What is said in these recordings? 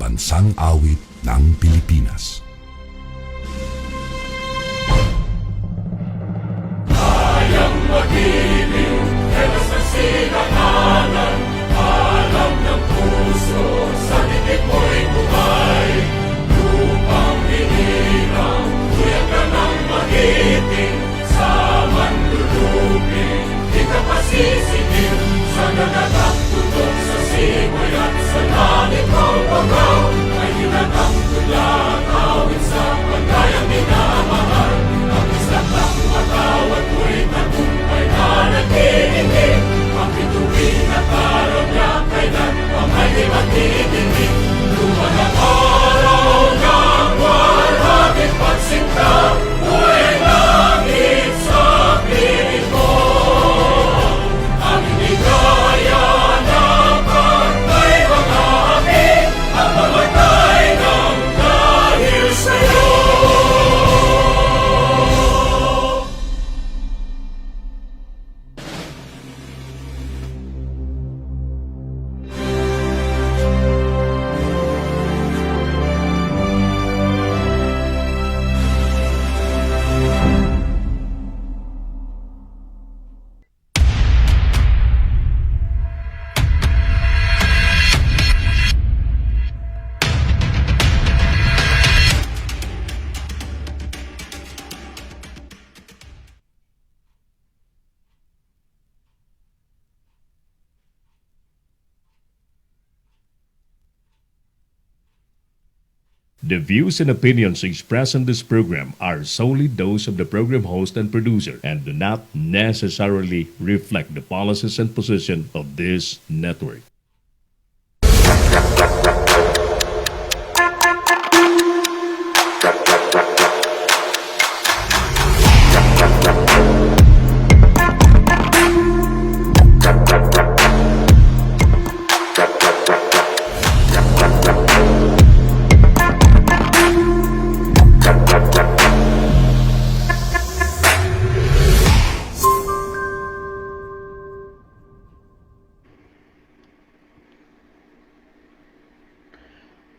Pambansang Awit ng Pilipinas. Kayang mag-ibig, helas ng sinakalan, alam ng puso, sa titik mo'y buhay. Lupang hinirang, tuyag ka ng magiting, sa manlulupin, di ka pasisingin, sa nanagang tutok sa simoy at sa langit ng bagaw, ay hinatang tula, awit sa pagkayang minamahal, ang isang ng matawad mo'y tagumpay na nagtitingin, ang bituin at araw niya kailan ang ay di magtitingin. Luman ang araw ng warhabit pagsinta, buhay langit sa piling ko. Ang hindi kaya na pagkay mga api, ang mamatay ng dahil sa'yo. The views and opinions expressed on this program are solely those of the program host and producer and do not necessarily reflect the policies and position of this network.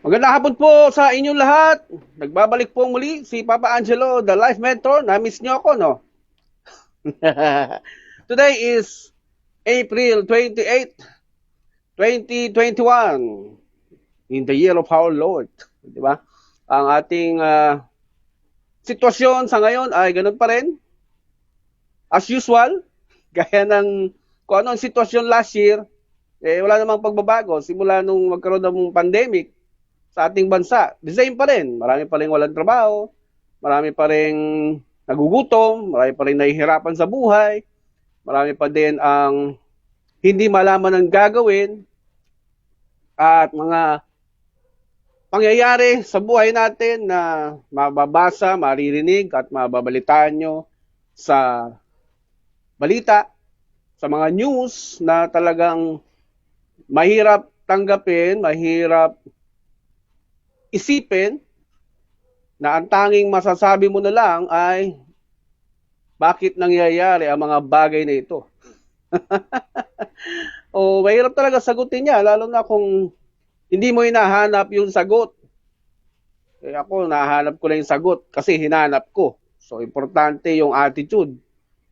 Magandang hapon po sa inyong lahat. Nagbabalik po muli si Papa Angelo, the life mentor. Na-miss niyo ako, no? Today is April 28, 2021, in the year of our Lord. Di ba? Ang ating sitwasyon sa ngayon ay ganun pa rin. As usual, gaya ng kung ano ang sitwasyon last year, wala namang pagbabago. Simula nung magkaroon ng pandemic, sa ating bansa, the same pa rin. Marami pa rin walang trabaho, marami pa rin nagugutom, marami pa rin nahihirapan sa buhay, marami pa din ang hindi malaman ang gagawin, at mga pangyayari sa buhay natin na mababasa, maririnig at mababalitaan nyo sa balita, sa mga news na talagang mahirap tanggapin, mahirap isipin, na ang tanging masasabi mo na lang ay bakit nangyayari ang mga bagay na ito. O mahirap talaga sagutin niya, lalo na kung hindi mo hinahanap yung sagot. Ako, nahanap ko lang yung sagot kasi hinanap ko. So, importante yung attitude.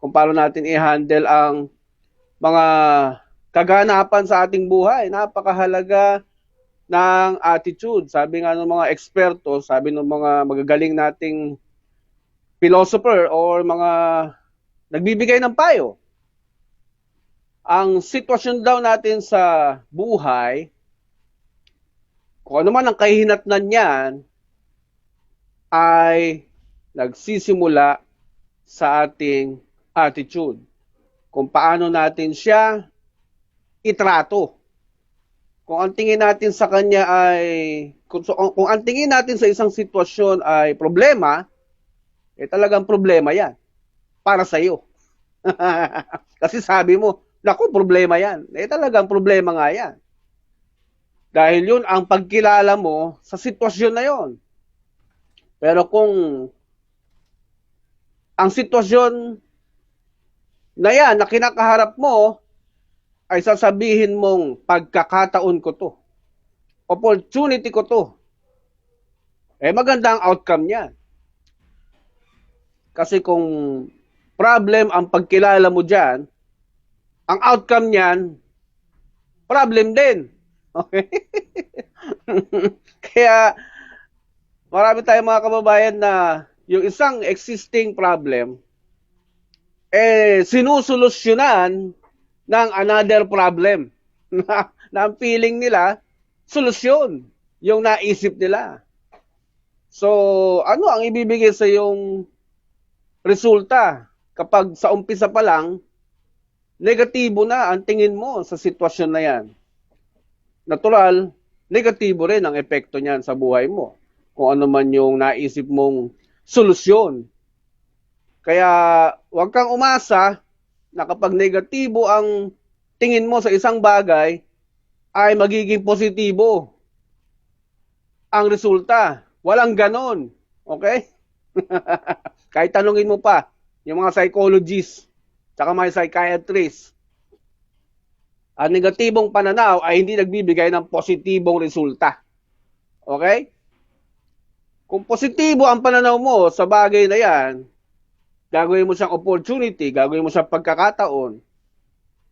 Kung paano natin i-handle ang mga kaganapan sa ating buhay. Napakahalaga ng attitude. Sabi nga ng mga eksperto, sabi ng mga magagaling nating philosopher or mga nagbibigay ng payo, ang sitwasyon daw natin sa buhay, kung ano man ang kahinatnan niyan, ay nagsisimula sa ating attitude. Kung paano natin siya itrato. Kung ang tingin natin sa kanya ay, kung ang tingin natin sa isang sitwasyon ay problema, talagang problema yan para sa iyo. Kasi sabi mo, naku, problema yan. Talagang problema nga yan. Dahil yun ang pagkilala mo sa sitwasyon na yon. Pero kung ang sitwasyon na yan na kinakaharap mo ay sasabihin mong pagkakataon ko to, opportunity ko to. Maganda ang outcome niya. Kasi kung problem ang pagkilala mo dyan, ang outcome niyan, problem din. Okay? Kaya, marami tayong mga kababayan na yung isang existing problem, sinusolusyonan ng another problem. Na ang feeling nila, solusyon yung naisip nila. So, ano ang ibibigay sa yung resulta kapag sa umpisa pa lang, negatibo na ang tingin mo sa sitwasyon na yan? Natural, negatibo rin ang epekto niyan sa buhay mo. Kung ano man yung naisip mong solusyon. Kaya, huwag kang umasa na kapag negatibo ang tingin mo sa isang bagay, ay magiging positibo ang resulta. Walang ganon. Okay? Kahit tanungin mo pa, yung mga psychologists, tsaka mga psychiatrists, ang negatibong pananaw ay hindi nagbibigay ng positibong resulta. Okay? Kung positibo ang pananaw mo sa bagay na yan, gagawin mo siyang opportunity, gagawin mo siyang pagkakataon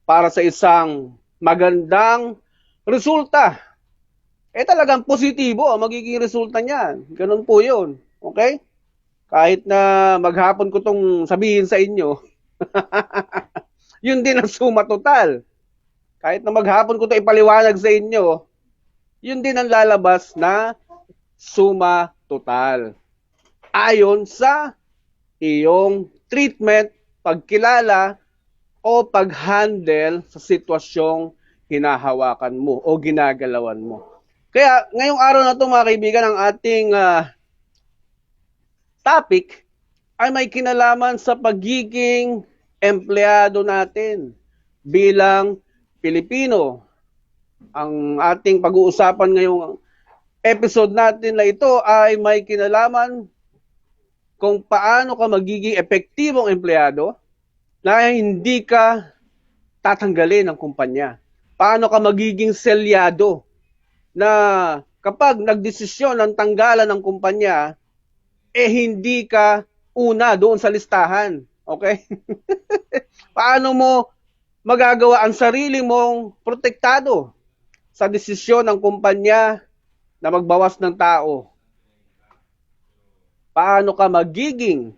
para sa isang magandang resulta. Talagang positibo ang magiging resulta niyan. Ganun po yun. Okay? Kahit na maghapon ko tong sabihin sa inyo, yun din ang suma total. Kahit na maghapon ko to ipaliwanag sa inyo, yun din ang lalabas na suma total. Ayon sa iyong treatment, pagkilala, o pag-handle sa sitwasyong hinahawakan mo o ginagalawan mo. Kaya ngayong araw na ito mga kaibigan, ang ating topic ay may kinalaman sa pagiging empleyado natin bilang Pilipino. Ang ating pag-uusapan ngayong episode natin na ito ay may kinalaman kung paano ka magiging epektibong empleyado na hindi ka tatanggalin ng kumpanya. Paano ka magiging selyado na kapag nagdesisyon ng tanggalan ng kumpanya, hindi ka una doon sa listahan. Okay? Paano mo magagawa ang sarili mong protektado sa desisyon ng kumpanya na magbawas ng tao? Paano ka magiging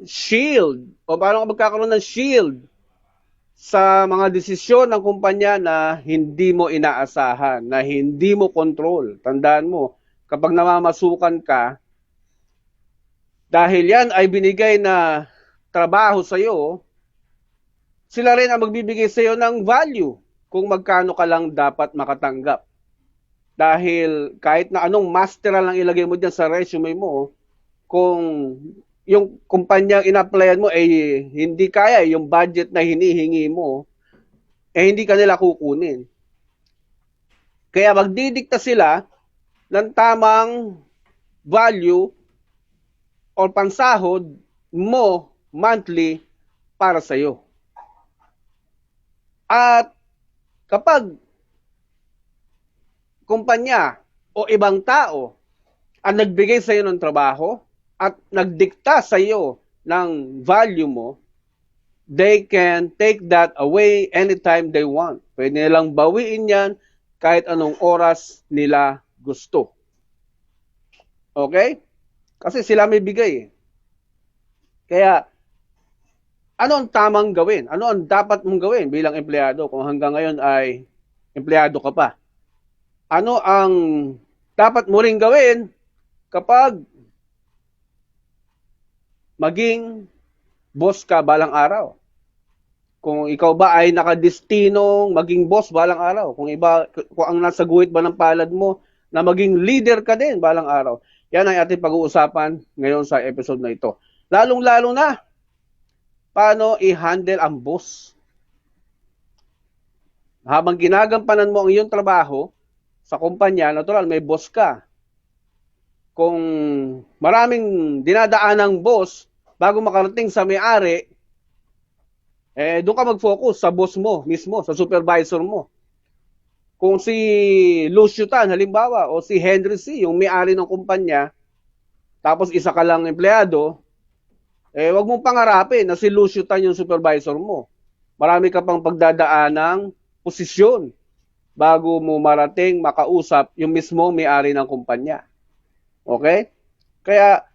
shield o paano ka magkakaroon ng shield sa mga desisyon ng kumpanya na hindi mo inaasahan, na hindi mo control? Tandaan mo, kapag namamasukan ka, dahil yan ay binigay na trabaho sa iyo, sila rin ang magbibigay sa iyo ng value kung magkano ka lang dapat makatanggap. Dahil kahit na anong masteral ang ilagay mo dyan sa resume mo, kung yung kumpanyang in-applyan mo hindi kaya yung budget na hinihingi mo, hindi ka nila kukunin. Kaya magdidikta sila ng tamang value o pansahod mo monthly para sa iyo. At kapag kumpanya o ibang tao ang nagbigay sa iyo ng trabaho at nagdikta sa iyo ng value mo, they can take that away anytime they want. Pwede nilang bawiin yan kahit anong oras nila gusto. Okay? Kasi sila may bigay. Kaya, ano ang tamang gawin? Ano ang dapat mong gawin bilang empleyado kung hanggang ngayon ay empleyado ka pa? Ano ang dapat mo ring gawin kapag maging boss ka balang araw? Kung ikaw ba ay nakadestinong maging boss balang araw? Kung ang nasa guhit ba ng palad mo na maging leader ka din balang araw? Yan ang ating pag-uusapan ngayon sa episode na ito. Lalong-lalo na, paano i-handle ang boss? Habang ginagampanan mo ang iyong trabaho sa kumpanya, natural, may boss ka. Kung maraming dinadaan ng boss bago makarating sa may-ari, doon ka mag-focus sa boss mo mismo, sa supervisor mo. Kung si Lucio Tan, halimbawa, o si Henry C., yung may-ari ng kumpanya, tapos isa ka lang empleyado, wag mong pangarapin na si Lucio Tan yung supervisor mo. Marami ka pang pagdadaanang posisyon bago mo marating makausap yung mismo may-ari ng kumpanya. Okay? Kaya,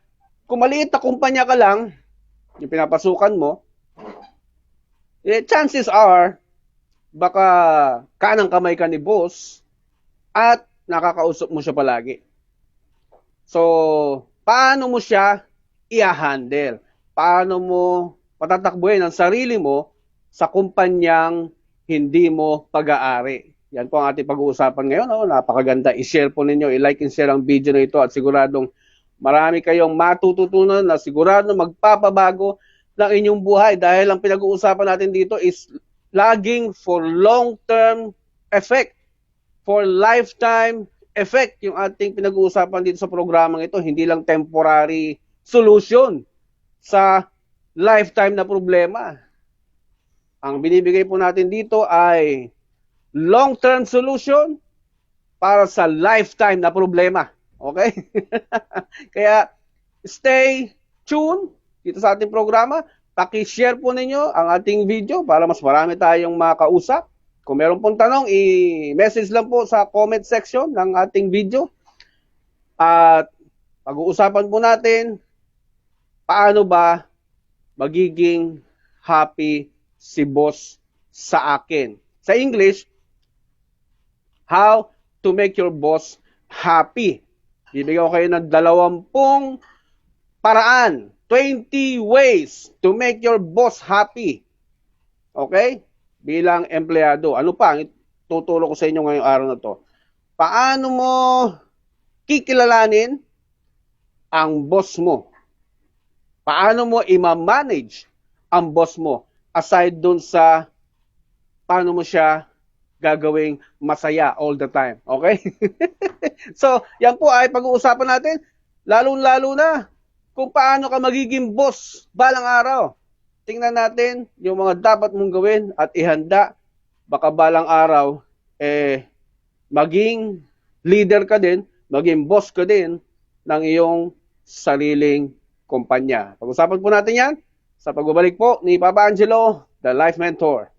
kung maliit na kumpanya ka lang, yung pinapasukan mo, chances are, baka kanang kamay ka ni boss at nakakausap mo siya palagi. So, paano mo siya i-handle? Paano mo patatakbuhin ang sarili mo sa kumpanyang hindi mo pag-aari? Yan po ang ating pag-uusapan ngayon. Napakaganda. I-share po ninyo, i-like and share ang video na ito at siguradong marami kayong matututunan na sigurado magpapabago ng inyong buhay dahil ang pinag-uusapan natin dito is laging for long-term effect, for lifetime effect yung ating pinag-uusapan dito sa programang ito, hindi lang temporary solution sa lifetime na problema. Ang binibigay po natin dito ay long-term solution para sa lifetime na problema. Okay? Kaya stay tuned dito sa ating programa. Paki-share po ninyo ang ating video para mas marami tayong makausap. Kung meron pong tanong, i-message lang po sa comment section ng ating video. At pag-uusapan po natin, paano ba magiging happy si boss sa akin. Sa English, how to make your boss happy. Bibigyan ko kayo ng 20 paraan. 20 ways to make your boss happy. Okay? Bilang empleyado. Ano pa ang tutulong ko sa inyo ngayong araw na to? Paano mo kikilalanin ang boss mo? Paano mo i-manage ang boss mo? Aside dun sa paano mo siya gagawing masaya all the time. Okay? So, yan po ay pag-uusapan natin. Lalo-lalo na kung paano ka magiging boss balang araw. Tingnan natin yung mga dapat mong gawin at ihanda. Baka balang araw, maging leader ka din, maging boss ka din ng iyong sariling kumpanya. Pag-usapan po natin yan sa pagbabalik po ni Papa Angelo, the Life Mentor.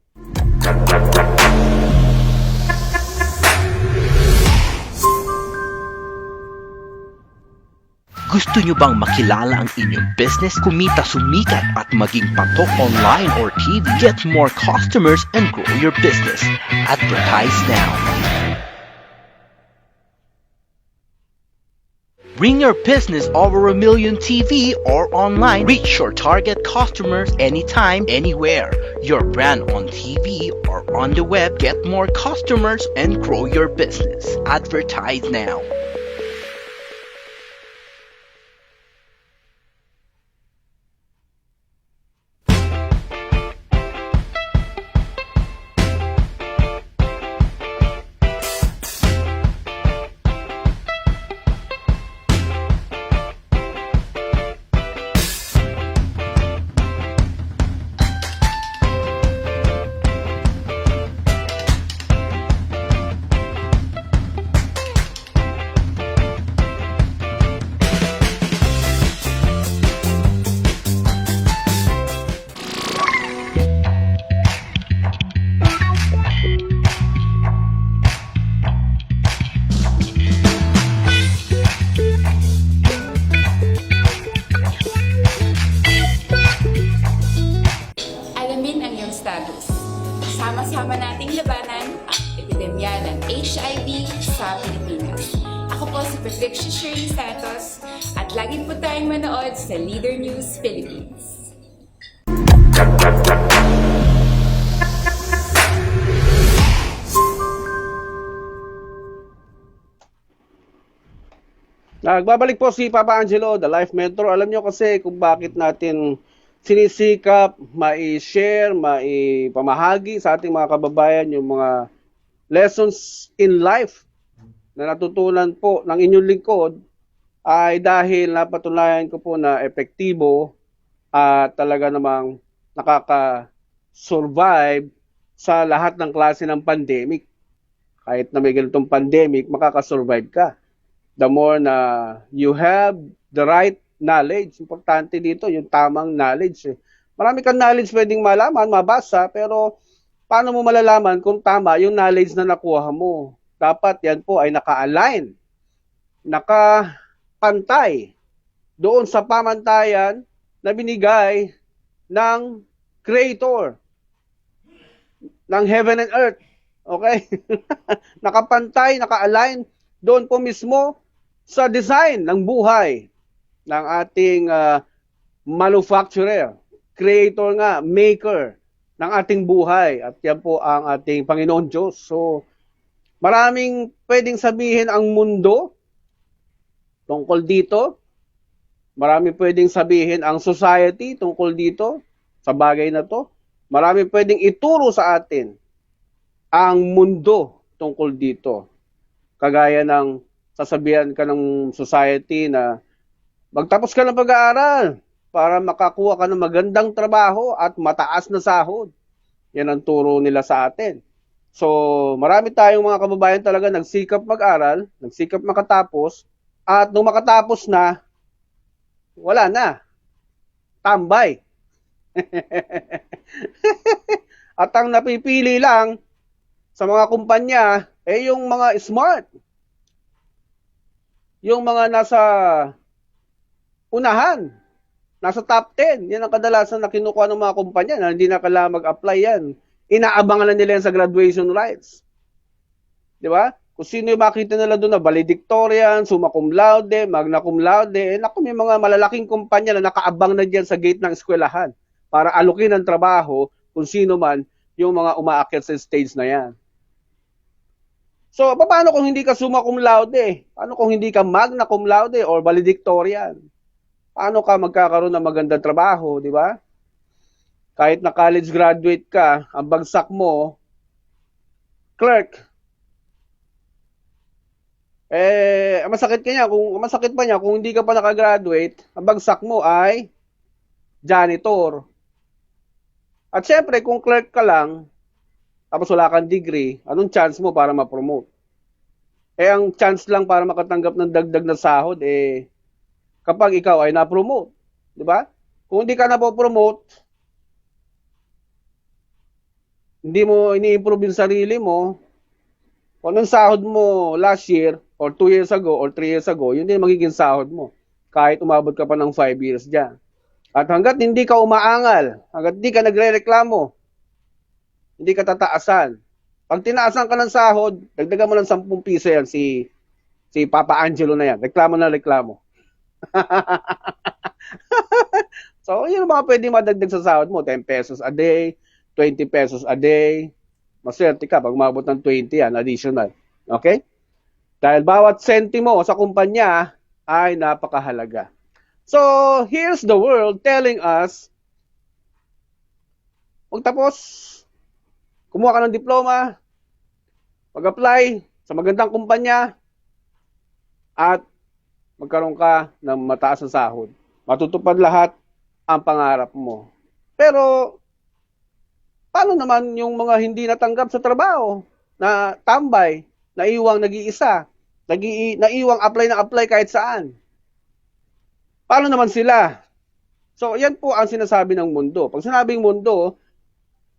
Gusto nyo bang makilala ang inyong business, kumita, sumikat, at maging patok online or TV? Get more customers and grow your business. Advertise now. Bring your business over 1 million TV or online. Reach your target customers anytime, anywhere. Your brand on TV or on the web. Get more customers and grow your business. Advertise now. Sama-sama nating labanan ang epidemya ng HIV sa Pilipinas. Ako po si Patricia Shirley Santos at lagi po tayong manood sa Leader News Philippines. Nagbabalik po si Papa Angelo, the Life Mentor. Alam nyo kasi kung bakit natin sinisikap, mai-share, maipamahagi sa ating mga kababayan yung mga lessons in life na natutunan po ng inyong lingkod ay dahil napatunayan ko po na epektibo at talaga namang nakaka-survive sa lahat ng klase ng pandemic. Kahit na may ganitong pandemic, makakasurvive ka. The more na you have the right knowledge. Importante dito, yung tamang knowledge. Marami kang knowledge pwedeng malaman, mabasa, pero paano mo malalaman kung tama yung knowledge na nakuha mo? Dapat yan po ay naka-align, nakapantay doon sa pamantayan na binigay ng Creator ng heaven and earth. Okay? Nakapantay, naka-align doon po mismo sa design ng buhay ng ating manufacturer, creator nga, maker ng ating buhay. At yan po ang ating Panginoon Diyos. So, maraming pwedeng sabihin ang mundo tungkol dito. Maraming pwedeng sabihin ang society tungkol dito sa bagay na to. Maraming pwedeng ituro sa atin ang mundo tungkol dito. Kagaya ng sasabihan ka ng society na magtapos ka ng pag-aaral para makakuha ka ng magandang trabaho at mataas na sahod. Yan ang turo nila sa atin. So, marami tayong mga kababayan talaga nagsikap mag-aral, nagsikap makatapos, at nung makatapos na, wala na. Tambay. At ang napipili lang sa mga kumpanya, yung mga smart. Yung mga nasa unahan, nasa top 10. Yan ang kadalasan na kinukuha ng mga kumpanya na hindi na kailangan mag-apply yan. Inaabangan na nila yan sa graduation rights. Di ba? Kung sino yung makita nila doon na valedictorian, summa cum laude, magna cum laude, naku, may mga malalaking kumpanya na nakaabang na dyan sa gate ng eskwelahan para alukin ng trabaho kung sino man yung mga umaakyat sa stage na yan. So, paano kung hindi ka summa cum laude? Paano kung hindi ka magna cum laude or valedictorian? Paano ka magkakaroon ng magandang trabaho, di ba? Kahit na college graduate ka, ang bagsak mo, clerk. Masakit pa niya kung hindi ka pa nakagraduate, ang bagsak mo ay janitor. At syempre, kung clerk ka lang, tapos wala kang degree, anong chance mo para ma-promote? Ang chance lang para makatanggap ng dagdag na sahod, kapag ikaw ay na-promote. Di ba? Kung hindi ka na-promote, hindi mo ini-improve yung sarili mo, kung anong sahod mo last year, or 2 years ago, or 3 years ago, yun din magiging sahod mo. Kahit umabot ka pa ng 5 years dyan. At hanggat hindi ka umaangal, hanggat hindi ka nagre-reklamo, hindi ka tataasan. Pag tinaasan ka ng sahod, dagdagan mo ng 10 piso yan si Papa Angelo na yan. Reklamo na reklamo. So, yun ang mga pwede madagdag sa sahod mo. 10 pesos a day, 20 pesos a day. Maswerte ka pag umabot ng 20 yan, additional. Okay? Dahil bawat sentimo sa kumpanya ay napakahalaga. So, here's the world telling us, magtapos, kumuha ka ng diploma, mag-apply sa magandang kumpanya, at magkaroon ka ng mataas na sahod. Matutupad lahat ang pangarap mo. Pero, paano naman yung mga hindi natanggap sa trabaho, na tambay, naiwang nag-iisa, naiwang apply kahit saan? Paano naman sila? So, yan po ang sinasabi ng mundo. Pag sinabing mundo,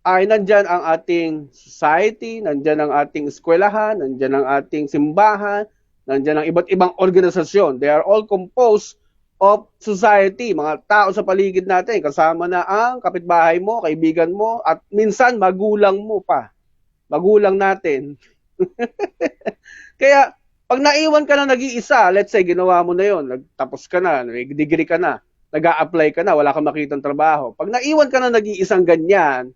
ay nandyan ang ating society, nandyan ang ating eskwelahan, nandyan ang ating simbahan, nandyan ang iba't ibang organisasyon. They are all composed of society, mga tao sa paligid natin, kasama na ang kapitbahay mo, kaibigan mo, at minsan magulang mo pa. Magulang natin. Kaya, pag naiwan ka na nag-iisa, let's say, ginawa mo na yon, nagtapos ka na, may degree ka na, nag-a-apply ka na, wala kang makitang trabaho. Pag naiwan ka na nag-iisang ganyan,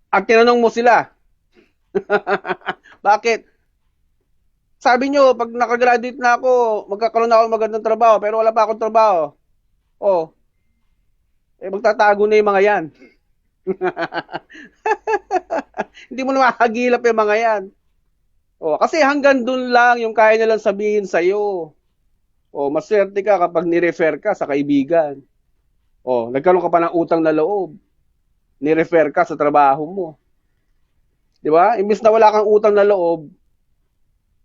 at tinanong mo sila, bakit? Sabi nyo, pag nakagraduate na ako, magkakaroon na ako ng magandang trabaho, pero wala pa akong trabaho. Magtatago na yung mga yan. Hindi mo na makakagilap yung mga yan. Kasi hanggang dun lang yung kaya nilang sabihin sa'yo. Maswerte ka kapag ni-refer ka sa kaibigan. Nagkaroon ka pa ng utang na loob. Ni-refer ka sa trabaho mo. Di ba? Imbis na wala kang utang na loob,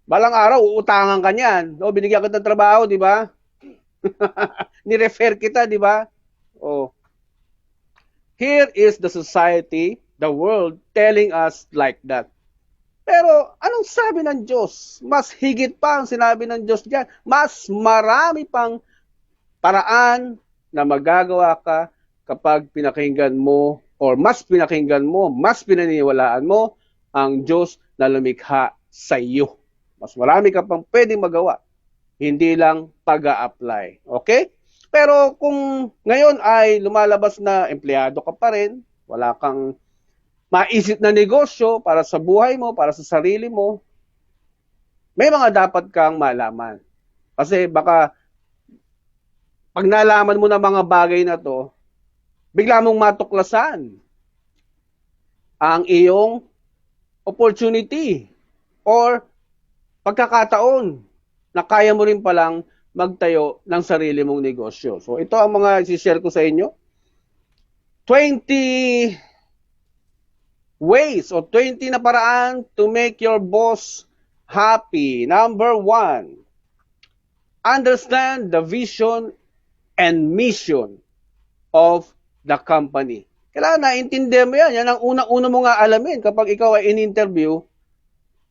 balang araw, uutangan ka niyan. O, binigyan kita ng trabaho, di ba? Ni-refer kita, di ba? Oh. Here is the society, the world, telling us like that. Pero, anong sabi ng Diyos? Mas higit pa ang sinabi ng Diyos diyan. Mas marami pang paraan na magagawa ka kapag pinakinggan mo, or mas pinakinggan mo, mas pinaniniwalaan mo ang Diyos na lumikha sa iyo. Mas marami ka pang pwedeng magawa. Hindi lang pag-a-apply. Okay? Pero kung ngayon ay lumalabas na empleyado ka pa rin, wala kang maisip na negosyo para sa buhay mo, para sa sarili mo, may mga dapat kang malaman. Kasi baka pag nalaman mo na mga bagay na to, bigla mong matuklasan ang iyong opportunity or pagkakataon na kaya mo rin palang magtayo ng sarili mong negosyo. So ito ang mga i-share ko sa inyo. 20 ways o 20 na paraan to make your boss happy. Number 1, understand the vision and mission of the company. Kailangan naintindihan mo yan. Yan ang unang-una mo nga alamin kapag ikaw ay in-interview.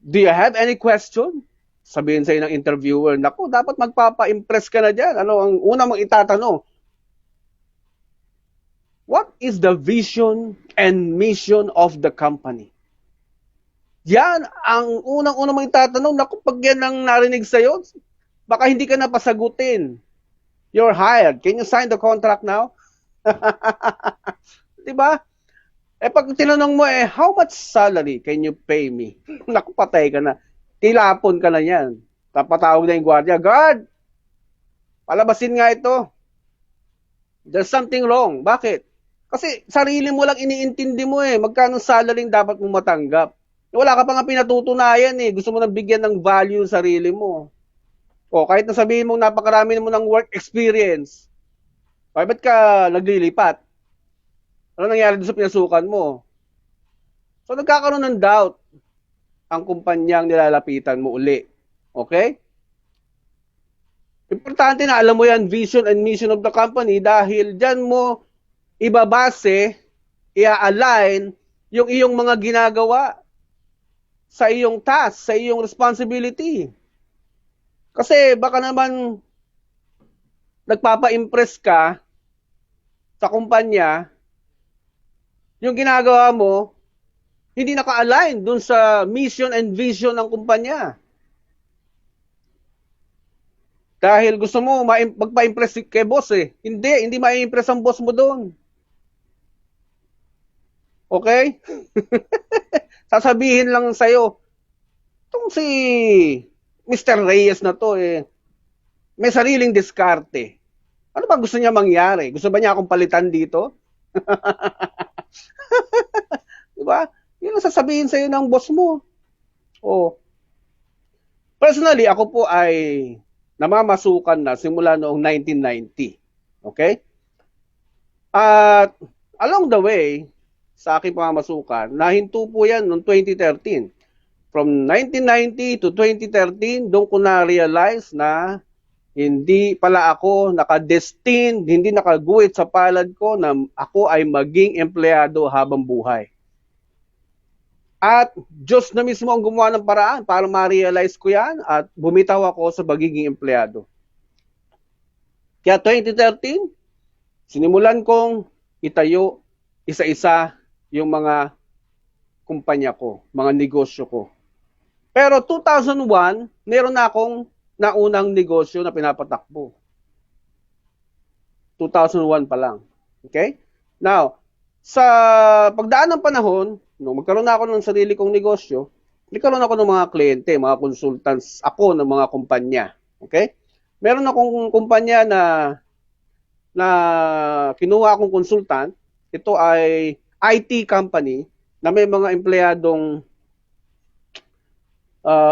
Do you have any question? Sabihin sa'yo ng interviewer, naku, dapat magpapa-impress ka na dyan. Ano ang una mong itatanong? What is the vision and mission of the company? Yan ang unang-una mong itatanong. Naku, pag yan ang narinig sa'yo, baka hindi ka na pasagutin. You're hired. Can you sign the contract now? Diba? Pag tinanong mo, how much salary can you pay me? Naku, patay ka na. Tilapon ka na yan. Tapatawag na yung gwardiya, guard! Palabasin nga ito. There's something wrong. Bakit? Kasi sarili mo lang iniintindi mo magkano salary dapat mo matanggap. Wala ka pa nga pinatutunayan Gusto mo nang bigyan ng value sa sarili mo. O kahit na sabihin mong napakarami mo ng work experience, ba't ka naglilipat? Ano nangyari doon sa pinasukan mo? So nagkakaroon ng doubt ang kumpanyang nilalapitan mo uli. Okay? Importante na alam mo yan, vision and mission of the company, dahil dyan mo ibabase, i-align yung iyong mga ginagawa sa iyong task, sa iyong responsibility. Kasi baka naman nagpapa-impress ka sa kumpanya, yung ginagawa mo hindi naka-align dun sa mission and vision ng kumpanya. Dahil gusto mo magpa-impress kay boss Hindi ma-impress ang boss mo doon. Okay? Sasabihin lang sa'yo, itong si Mr. Reyes na to may sariling diskarte. Ano ba gusto niya mangyari? Gusto ba niya akong palitan dito? Diba? Yun ang sasabihin sa'yo ng boss mo. Personally, ako po ay namamasukan na simula noong 1990. Okay? At along the way, sa aking pamamasukan, nahinto po yan noong 2013. From 1990 to 2013, doon ko na-realize na hindi pala ako nakadestined, hindi nakaguhit sa palad ko na ako ay maging empleyado habang buhay. At Diyos na mismo ang gumawa ng paraan para ma-realize ko yan at bumitaw ako sa pagiging empleyado. Kaya 2013, sinimulan kong itayo isa-isa yung mga kumpanya ko, mga negosyo ko. Pero 2001, meron na akong naunang negosyo na pinapatakbo. 2001 pa lang. Okay? Now, sa pagdaan ng panahon, nung magkaroon na ako ng sarili kong negosyo, nagkaroon ako ng mga kliyente, mga consultants ako ng mga kumpanya. Okay? Meron akong kumpanya na kinuha akong consultant. Ito ay IT company na may mga empleyadong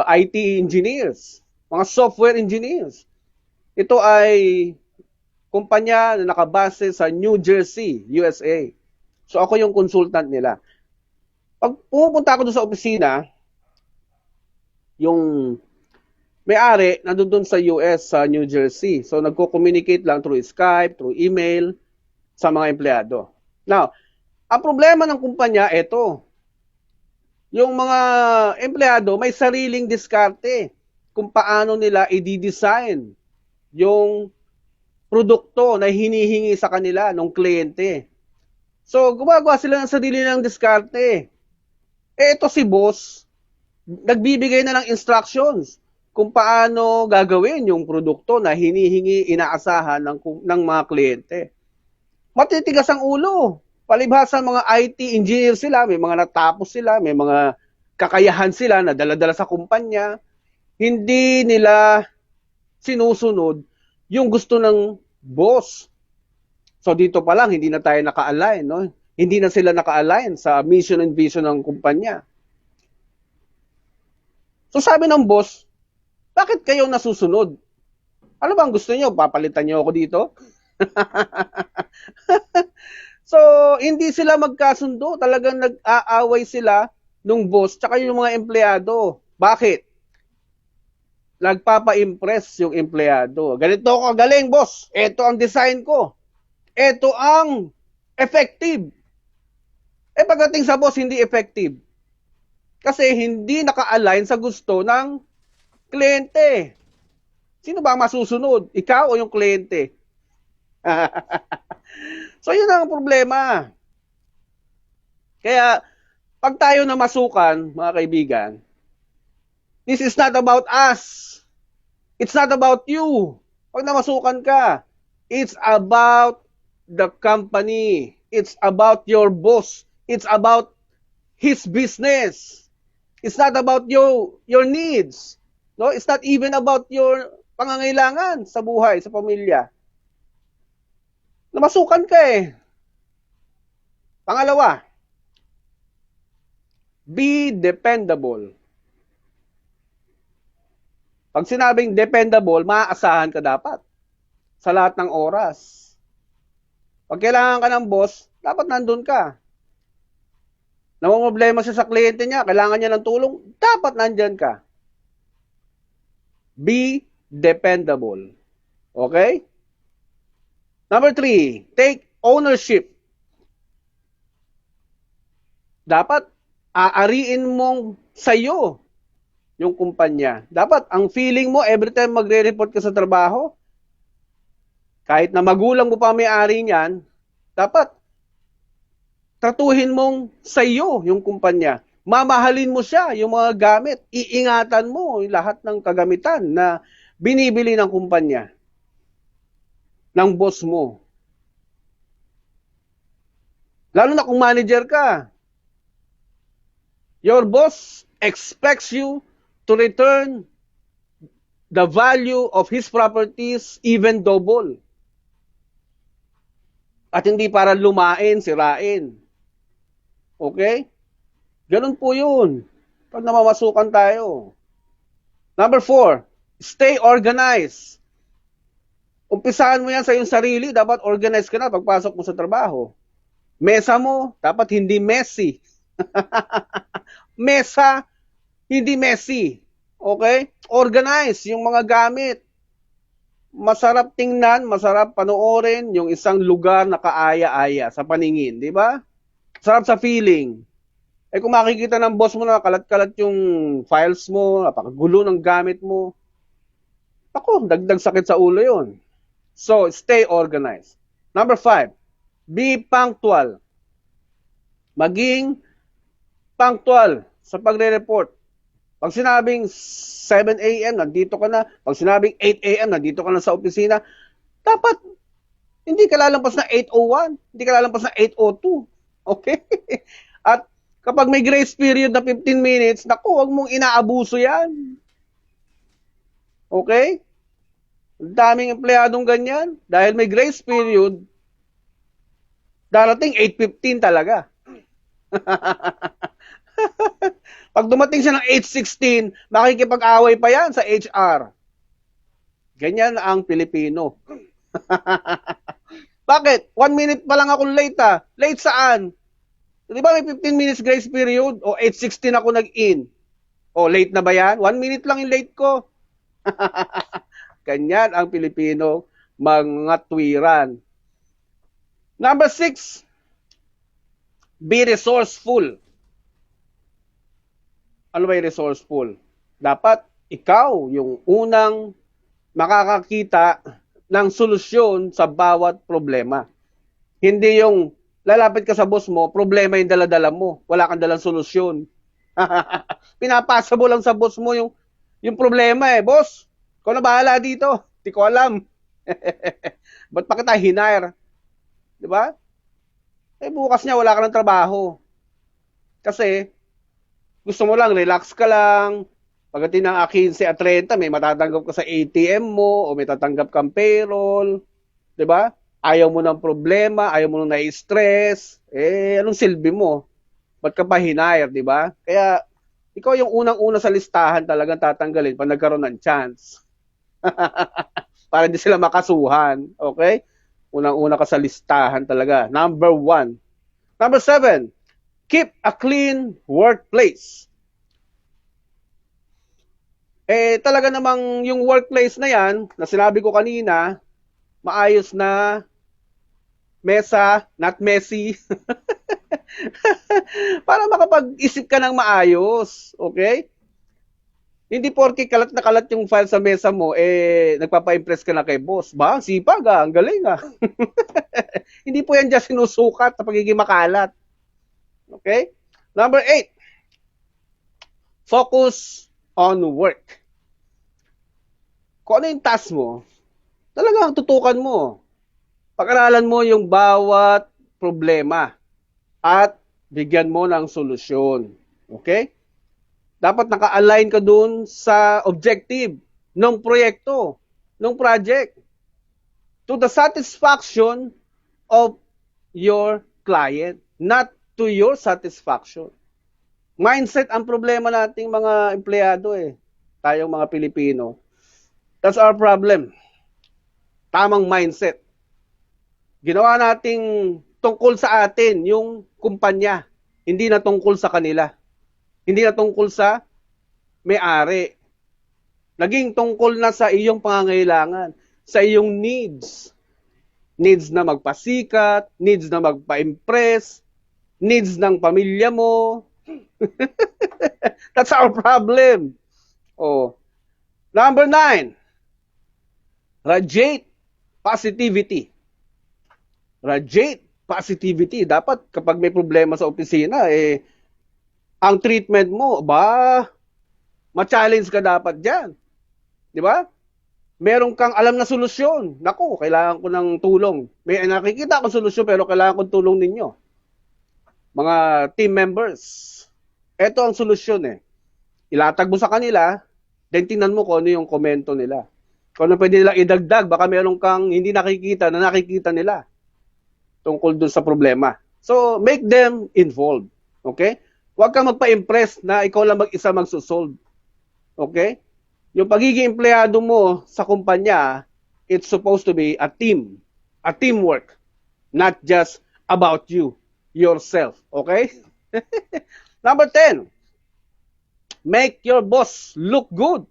IT engineers, mga software engineers. Ito ay kumpanya na nakabase sa New Jersey, USA. So ako yung consultant nila. Pag pumupunta ako doon sa opisina, yung may-ari nandun doon sa US, sa New Jersey. So, nagko-communicate lang through Skype, through email, sa mga empleyado. Now, ang problema ng kumpanya, eto. Yung mga empleyado may sariling diskarte kung paano nila i-design yung produkto na hinihingi sa kanila ng kliyente. So, gumagawa sila ng sarili ng diskarte. Eto si boss, nagbibigay na ng instructions kung paano gagawin yung produkto na hinihingi, inaasahan ng mga kliyente. Matitigas ang ulo. Palibhasa mga IT engineer sila, may mga natapos sila, may mga kakayahan sila na dala-dala sa kumpanya. Hindi nila sinusunod yung gusto ng boss. So dito pa lang, hindi na tayo naka-align. No? Hindi na sila naka-align sa mission and vision ng kumpanya. So sabi ng boss, bakit kayo nasusunod? Ano bang gusto niyo? Papalitan niyo ako dito? So, hindi sila magkasundo. Talagang nag-aaway sila nung boss tsaka yung mga empleyado. Bakit? Nagpapa-impress yung empleyado. Ganito ako kagaling, boss. Ito ang design ko. Ito ang effective. Pagdating sa boss, hindi effective. Kasi hindi naka-align sa gusto ng kliyente. Sino ba ang masusunod? Ikaw o yung kliyente? So, yun ang problema. Kaya, pag tayo na masukan, mga kaibigan, this is not about us. It's not about you. Pag namasukan ka, it's about the company. It's about your boss. It's about his business. It's not about your needs. No, it's not even about your pangangailangan sa buhay, sa pamilya. Namasukan ka eh. Pangalawa, be dependable. Pag sinabing dependable, maaasahan ka dapat sa lahat ng oras. Pag kailangan ka ng boss, dapat nandun ka. Namumroblema siya sa kliyente niya, kailangan niya ng tulong, dapat nandyan ka. Be dependable. Okay? Number 3, take ownership. Dapat aariin mong sa'yo yung kumpanya. Dapat ang feeling mo every time magre-report ka sa trabaho, kahit na magulang mo pa may-ari niyan, dapat tratuhin mong sa'yo yung kumpanya. Mamahalin mo siya, yung mga gamit. Iingatan mo yung lahat ng kagamitan na binibili ng kumpanya, ng boss mo. Lalo na kung manager ka. Your boss expects you to return the value of his properties even double. At hindi para lumain, sirain. Okay? Ganun po yun. Pag namamasukan tayo. Number 4, stay organized. Umpisahan mo yan sa iyong sarili. Dapat organized ka na pagpasok mo sa trabaho. Mesa mo, dapat hindi messy. Mesa, hindi messy. Okay? Organize yung mga gamit. Masarap tingnan, masarap panoorin yung isang lugar na kaaya-aya sa paningin, di ba? Sarap sa feeling. Kung makikita ng boss mo na kalat-kalat yung files mo, napakagulo ng gamit mo, ako, dagdag sakit sa ulo yun. So, stay organized. Number 5, be punctual. Maging punctual sa pagre-report. Pag sinabing 7 a.m., nandito ka na. Pag sinabing 8 a.m., nandito ka na sa opisina. Dapat, hindi ka lalampas na 8:01. Hindi ka lalampas na 8:02. Okay? At kapag may grace period na 15 minutes, naku, huwag mong inaabuso yan. Okay? Ang daming empleyadong ganyan. Dahil may grace period, darating 8:15 talaga. Pag dumating siya ng 8:16, makikipag-away pa yan sa HR. Ganyan ang Pilipino. Bakit? 1 minute pa lang ako late ah. Late saan? Di ba may 15 minutes grace period? O 8:16 ako nag-in. O late na ba yan? 1 minute lang yung late ko. Ganyan ang Pilipino, mga tuwiran. Number 6, be resourceful. Ano ba yung resourceful? Dapat ikaw yung unang makakakita ng solusyon sa bawat problema. Hindi yung lalapit ka sa boss mo, problema yung dala-dala mo, wala kang dalang solusyon. Pinapasa mo lang sa boss mo yung problema eh. Boss, ikaw na bahala dito. Di ko alam. Ba't pa kita hinire? Di ba? Eh bukas niya wala ka ng trabaho. Kasi gusto mo lang, relax ka lang. Pagdating ng 15 at 30, may matatanggap ka sa ATM mo o may tatanggap kang payroll. Di ba? Ayaw mo ng problema, ayaw mo nang na-stress. Eh, anong silbi mo? Ba't ka pa hinire, di ba? Kaya, ikaw yung unang-una sa listahan talagang tatanggalin pag nagkaroon ng chance. Para hindi sila makasuhan. Okay? Unang-una ka sa listahan talaga. Number 1. Number 7, keep a clean workplace. Eh, talaga namang yung workplace na yan, na sinabi ko kanina, maayos na, mesa, not messy. Para makapag-isip ka ng maayos. Okay? Hindi porke kalat na kalat yung file sa mesa mo, eh, nagpapa-impress ka na kay boss. Ba? Sipag ang galing Hindi po yan just sinusukat sa pagiging makalat. Okay? Number 8, focus on work. Kung ano yung task mo, talagang tutukan mo. Pag-aralan mo yung bawat problema at bigyan mo ng solusyon. Okay? Dapat naka-align ka dun sa objective ng proyekto, ng project, to the satisfaction of your client, not to your satisfaction. Mindset ang problema nating mga empleyado tayong mga Pilipino. That's our problem. Tamang mindset. Ginawa nating tungkol sa atin yung kumpanya, hindi na tungkol sa kanila. Hindi na tungkol sa may-ari. Naging tungkol na sa iyong pangangailangan, sa iyong needs. Needs na magpasikat, needs na magpa-impress, needs ng pamilya mo. That's our problem. Oh. Number 9, radiate positivity. Radiate positivity. Dapat kapag may problema sa opisina, ang treatment mo, ma-challenge ka dapat dyan. Di ba? Meron kang alam na solusyon. Naku, kailangan ko ng tulong. May nakikita akong solusyon pero kailangan kong tulong ninyo. Mga team members. Ito ang solusyon Ilatag mo sa kanila, then tingnan mo kung ano yung komento nila. Kung ano pwede nilang idagdag, baka meron kang hindi nakikita na nakikita nila tungkol dun sa problema. So, make them involved. Okay? Huwag kang magpa-impress na ikaw lang mag-isa magsusolve. Okay? Yung pagiging empleyado mo sa kumpanya, it's supposed to be a team. A teamwork. Not just about you, yourself. Okay? Number 10, make your boss look good.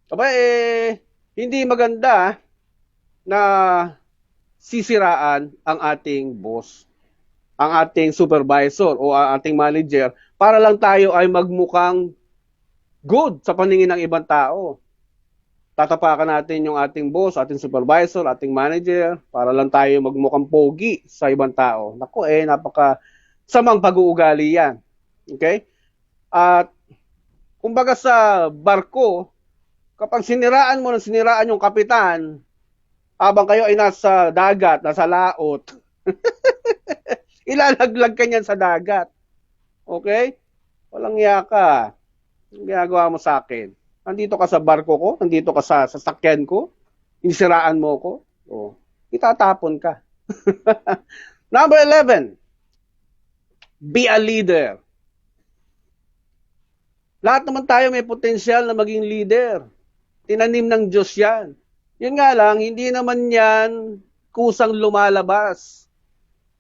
Aba, hindi maganda na sisiraan ang ating boss, ang ating supervisor o ang ating manager para lang tayo ay magmukhang good sa paningin ng ibang tao. Tatapakan natin yung ating boss, ating supervisor, ating manager para lang tayo magmukhang pogi sa ibang tao. Naku, napaka samang pag-uugali yan. Okay? At kumbaga sa barko, kapag siniraan mo ng siniraan yung kapitan, habang kayo ay nasa dagat, nasa laot, ilalaglag ka niyan sa dagat. Okay? Walang iya ka. Ang ginagawa mo sa akin. Nandito ka sa barko ko, nandito ka sa sasakyan ko, inisiraan mo ko, itatapon ka. Number 11, be a leader. Lahat naman tayo may potensyal na maging leader. Tinanim ng Diyos yan. Yun nga lang, hindi naman yan kusang lumalabas.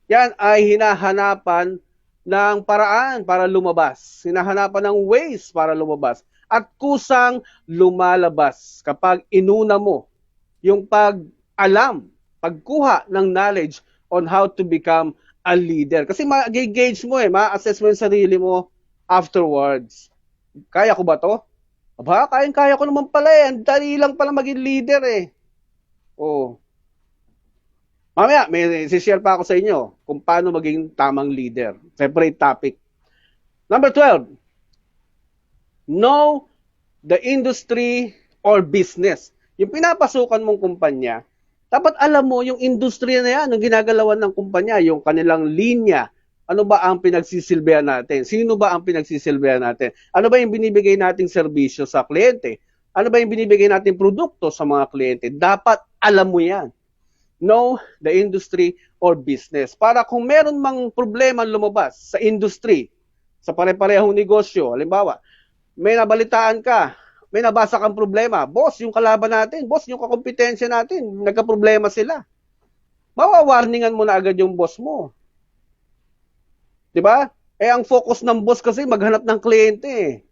Yan ay hinahanapan ng paraan para lumabas. Hinahanapan ng ways para lumabas. At kusang lumalabas kapag inuna mo yung pag-alam, pagkuha ng knowledge on how to become a leader. Kasi ma-gauge mo ma-assess mo yung sarili mo afterwards. Kaya ko ba to? Aba, kaya ko naman pala Ang dali lang pala maging leader Oh. Mamaya, may share pa ako sa inyo kung paano maging tamang leader. Separate topic. Number 12. Know the industry or business. Yung pinapasukan mong kumpanya, dapat alam mo yung industriya na yan, yung ginagalawan ng kumpanya, yung kanilang linya. Ano ba ang pinagsisilbihan natin? Sino ba ang pinagsisilbihan natin? Ano ba yung binibigay nating serbisyo sa kliyente? Ano ba yung binibigay nating produkto sa mga kliyente? Dapat alam mo yan. Know the industry or business. Para kung meron mang problema lumabas sa industry, sa pare-parehong negosyo, halimbawa, may nabalitaan ka, may nabasa kang problema, boss, yung kalaban natin, boss, yung kakompetensya natin, nagka-problema sila. Mawawarningan mo na agad yung boss mo. 'Di ba? Ang focus ng boss kasi maghanap ng kliyente.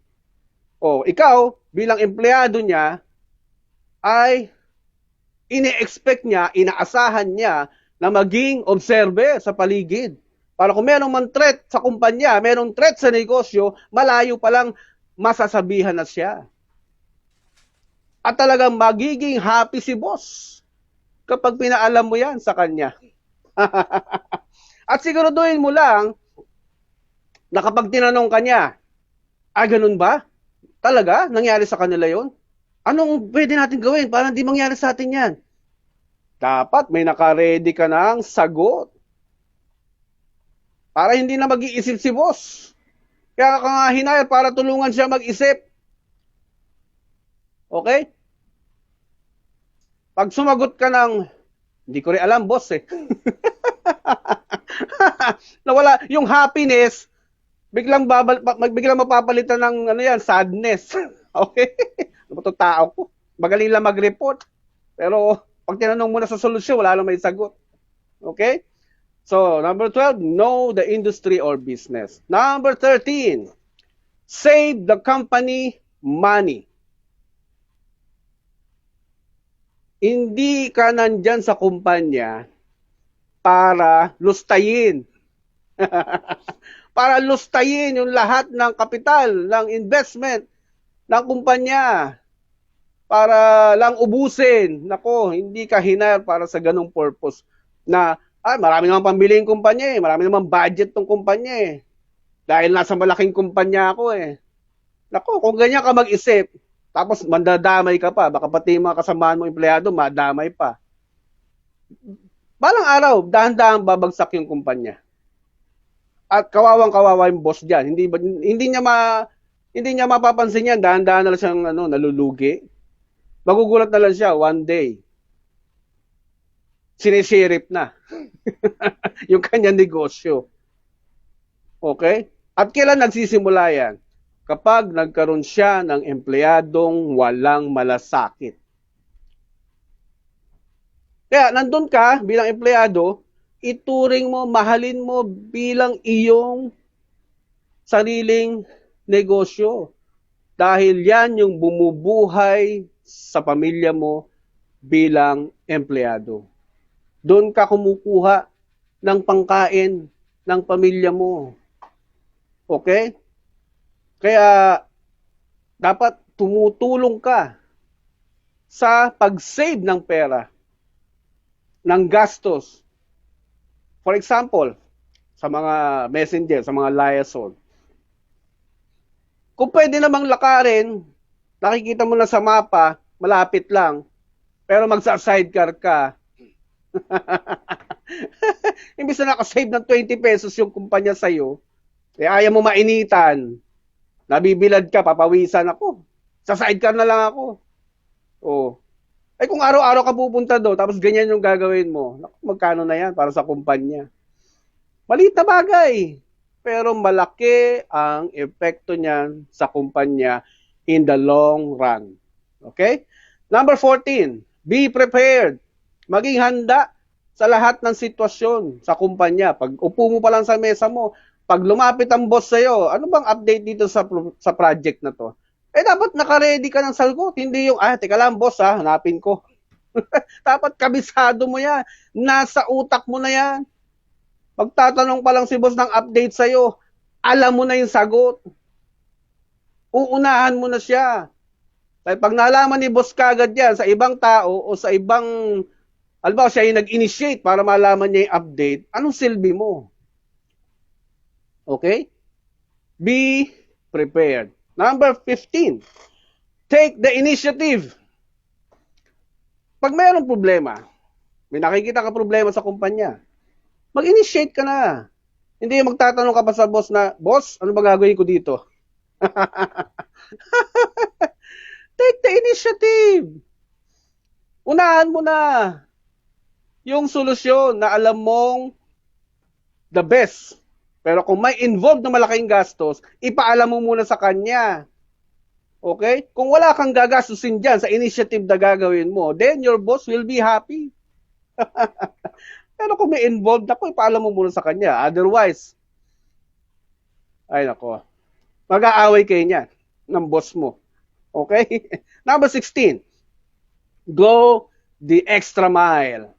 Ikaw, bilang empleyado niya, ay ini-expect niya, inaasahan niya na maging observer sa paligid. Para kung merong man threat sa kumpanya, merong threat sa negosyo, malayo pa lang masasabihan na siya. At talagang magiging happy si boss kapag pinaalam mo yan sa kanya. At siguraduhin mo lang na kapag tinanong ka niya, ganun ba? Talaga? Nangyari sa kanila yon? Anong pwede natin gawin para hindi mangyari sa atin yan? Dapat may naka-ready ka ng sagot. Para hindi na mag-iisip si boss. Kaya ka nga hinayar para tulungan siya mag-isip. Okay? Pag sumagot ka ng, hindi ko rin alam, boss Nawala yung happiness, biglang mapapalitan ng sadness. Okay? Ano ba 'tong tao ko? Magaling lang mag-report. Pero pag tinanong mo na sa solusyon, wala lang may sagot. Okay? So, number 12, know the industry or business. Number 13, save the company money. Hindi ka nandyan sa kumpanya para lustayin. Para lustayin yung lahat ng kapital, ng investment ng kumpanya. Para lang ubusin. Nako, hindi ka hinayar para sa ganong purpose. Na, marami naman pambili yung kumpanya Marami naman budget tong kumpanya Dahil nasa malaking kumpanya ako Nako, kung ganyan ka mag-isip, tapos mandadamay ka pa, baka pati mga kasamaan mo empleyado, madamay pa. Balang araw, dahan-dahan babagsak yung kumpanya. At kawawang-kawawa yung boss diyan. Hindi niya mapapansin yan, dahan-dahan na lang siyang nalulugi. Magugulat na lang siya one day. Sinisirip na yung kanyang negosyo. Okay? At kailan nagsisimula yan? Kapag nagkaroon siya ng empleyadong walang malasakit. Kaya nandun ka bilang empleyado, ituring mo, mahalin mo bilang iyong sariling negosyo. Dahil yan yung bumubuhay sa pamilya mo bilang empleyado. Doon ka kumukuha ng pangkain ng pamilya mo. Okay? Kaya dapat tumutulong ka sa pag-save ng pera, ng gastos. For example, sa mga messenger, sa mga liaison. Kung pwede namang lakarin, nakikita mo na sa mapa, malapit lang, pero magsa-sidecar ka. Imbis na nakasave ng 20 pesos yung kumpanya sa'yo, ayaw mo mainitan, nabibilad ka, papawisan ako. Sa sidecar na lang ako. Kung araw-araw ka pupunta doon, tapos ganyan yung gagawin mo, magkano na yan para sa kumpanya? Maliit na bagay. Pero malaki ang epekto niyan sa kumpanya in the long run. Okay? Number 14, be prepared. Maging handa sa lahat ng sitwasyon sa kumpanya. Pag upo mo pa lang sa mesa mo, Pag lumapit ang boss sa'yo, ano bang update dito sa project na to? Dapat naka-ready ka ng sagot. Hindi yung, teka lang boss hanapin ko. Dapat kabisado mo yan. Nasa utak mo na yan. Magtatanong pa lang si boss ng update sa'yo, alam mo na yung sagot. Uunahan mo na siya. Kaya pag nalaman ni boss kagad yan sa ibang tao o sa ibang, halimbawa siya yung nag-initiate para malaman niya yung update, anong silbi mo? Okay? Be prepared. Number 15, take the initiative. Pag mayroong problema, may nakikita ka problema sa kumpanya, mag-initiate ka na. Hindi magtatanong ka pa sa boss na, boss, ano ba gagawin ko dito? Take the initiative. Unahan mo na yung solusyon na alam mong the best. Pero kung may involved na malaking gastos, ipaalam mo muna sa kanya. Okay? Kung wala kang gagastusin dyan sa initiative na gagawin mo, then your boss will be happy. Pero kung may involved ako, ipaalam mo muna sa kanya. Otherwise, ay nako, mag-aaway kayo niyan ng boss mo. Okay? Number 16, go the extra mile.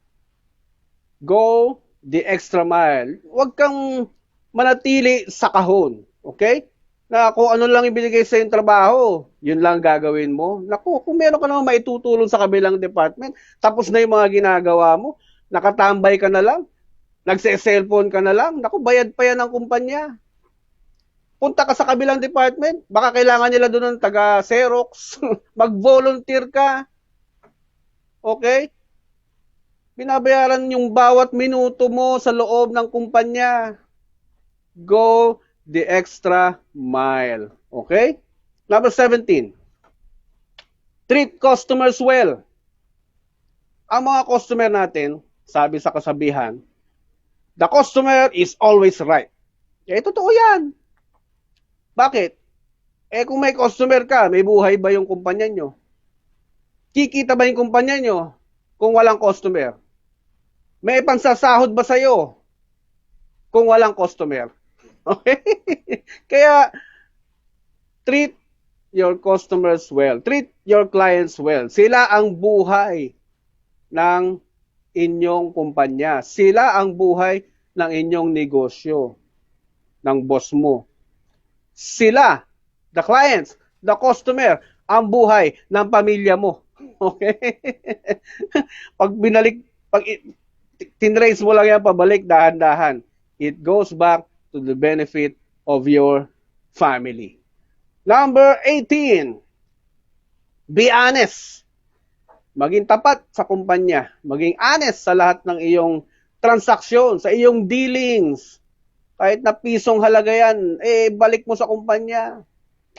Go the extra mile. Huwag kang manatili sa kahon. Okay? Na kung ano lang ibinigay sa yung trabaho, yun lang gagawin mo. Naku, kung meron ka naman maitutulong sa kabilang department, tapos na yung mga ginagawa mo, nakatambay ka na lang, nagse-cellphone ka na lang, naku, bayad pa yan ng kumpanya. Punta ka sa kabilang department, baka kailangan nila doon ng taga-Xerox, mag-volunteer ka. Okay? Binabayaran yung bawat minuto mo sa loob ng kumpanya. Go the extra mile. Okay? Number 17, treat customers well. Ang mga customer natin, sabi sa kasabihan, the customer is always right. Totoo yan. Bakit? Kung may customer ka, may buhay ba yung kumpanya nyo? Kikita ba yung kumpanya nyo kung walang customer? May pansasahod ba sa'yo kung walang customer? Okay? Kaya, treat your customers well. Treat your clients well. Sila ang buhay ng inyong kumpanya. Sila ang buhay ng inyong negosyo, ng boss mo. Sila, the clients, the customer, ang buhay ng pamilya mo. Okay? Pag tinrace mo lang yan pabalik, dahan-dahan, it goes back to the benefit of your family. Number 18, be honest. Maging tapat sa kumpanya. Maging honest sa lahat ng iyong transaksyon, sa iyong dealings. Kahit na pisong halaga yan, balik mo sa kumpanya.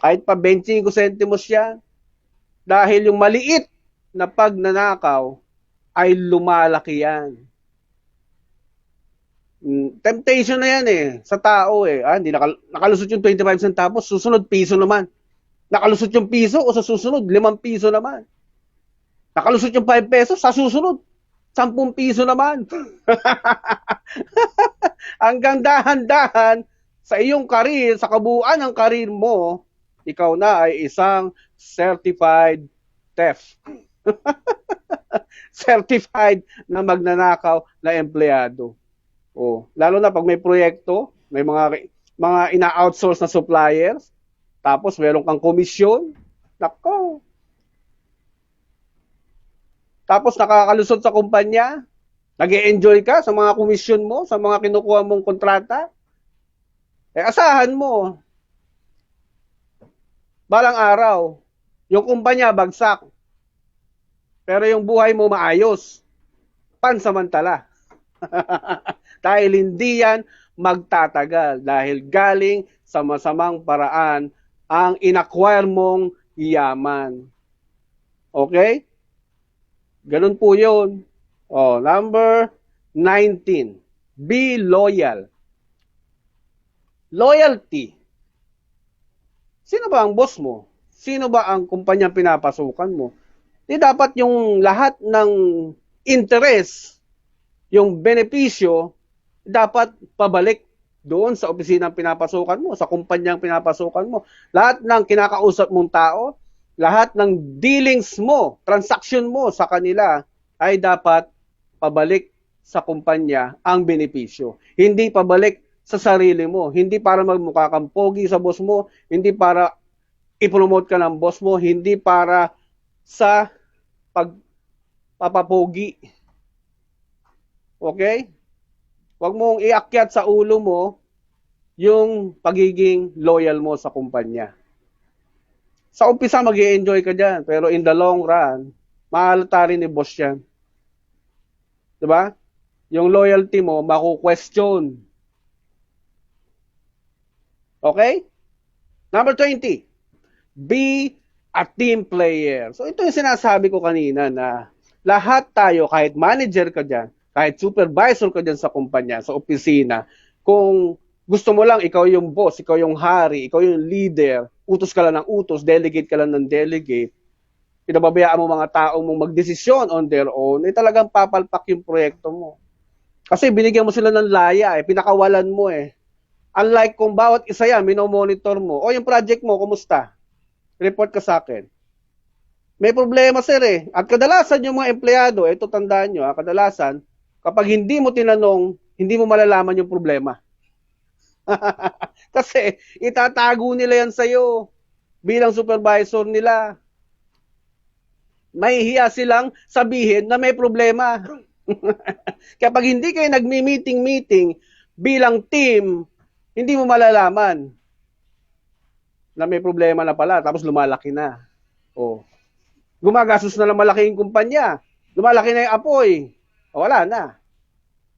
Kahit pa 25 centimos yan. Dahil yung maliit na pagnanakaw ay lumalaki yan. Temptation na yan sa tao Hindi nakalusot yung 25 centavos, susunod piso naman. Nakalusot yung piso o sa susunod 5 piso naman. Nakalusot yung 5 pesos, sa susunod 10 piso naman. Hanggang dahan-dahan sa iyong karir, sa kabuuan ng karir mo, ikaw na ay isang certified theft. Certified na magnanakaw na empleyado. Lalo na pag may proyekto, may mga ina-outsource na suppliers, tapos meron kang komisyon, nako. Tapos nakakalusot sa kumpanya, nag-e-enjoy ka sa mga komisyon mo, sa mga kinukuha mong kontrata, asahan mo, balang araw, yung kumpanya bagsak, pero yung buhay mo maayos, pansamantala. Dahil hindi yan magtatagal, dahil galing sa masamang paraan ang inacquire mong yaman. Okay? Ganun po yun. Number 19. Be loyal. Loyalty. Sino ba ang boss mo? Sino ba ang kumpanyang pinapasukan mo? Di dapat yung lahat ng interest, yung benepisyo, dapat pabalik doon sa opisina pinapasukan mo, sa kumpanyang pinapasukan mo. Lahat ng kinakausap mong tao, lahat ng dealings mo, transaction mo sa kanila ay dapat pabalik sa kumpanya ang benepisyo. Hindi pabalik sa sarili mo. Hindi para magmukha kang pogi sa boss mo, hindi para i-promote ka ng boss mo, hindi para sa pagpapapogi. Okay? Huwag mong iakyat sa ulo mo yung pagiging loyal mo sa kumpanya. Sa umpisa, mag-i-enjoy ka dyan. Pero in the long run, mahalata rin ni boss yan. Diba? Yung loyalty mo, maku-question. Okay? Number 20. Be a team player. So ito yung sinasabi ko kanina na lahat tayo, kahit manager ka dyan, kahit supervisor ka dyan sa kumpanya, sa opisina, kung gusto mo lang, ikaw yung boss, ikaw yung hari, ikaw yung leader, utos ka lang ng utos, delegate ka lang ng delegate, pinababayaan mo mga tao mong magdesisyon on their own, eh talagang papalpak yung proyekto mo. Kasi binigyan mo sila ng laya, pinakawalan mo eh. Unlike kung bawat isa yan, minomonitor mo, o yung project mo, kumusta? Report ka sa akin. May problema sir eh. At kadalasan yung mga empleyado, ito tandaan nyo, kadalasan, kapag hindi mo tinanong, hindi mo malalaman yung problema. Kasi itatago nila yan sa'yo bilang supervisor nila. Mahihiya silang sabihin na may problema. Kapag hindi kayo nagmi-meeting bilang team, hindi mo malalaman na may problema na pala, tapos lumalaki na. O, gumagastos na ng malaking kumpanya. Lumalaki na yung apoy. O, wala na.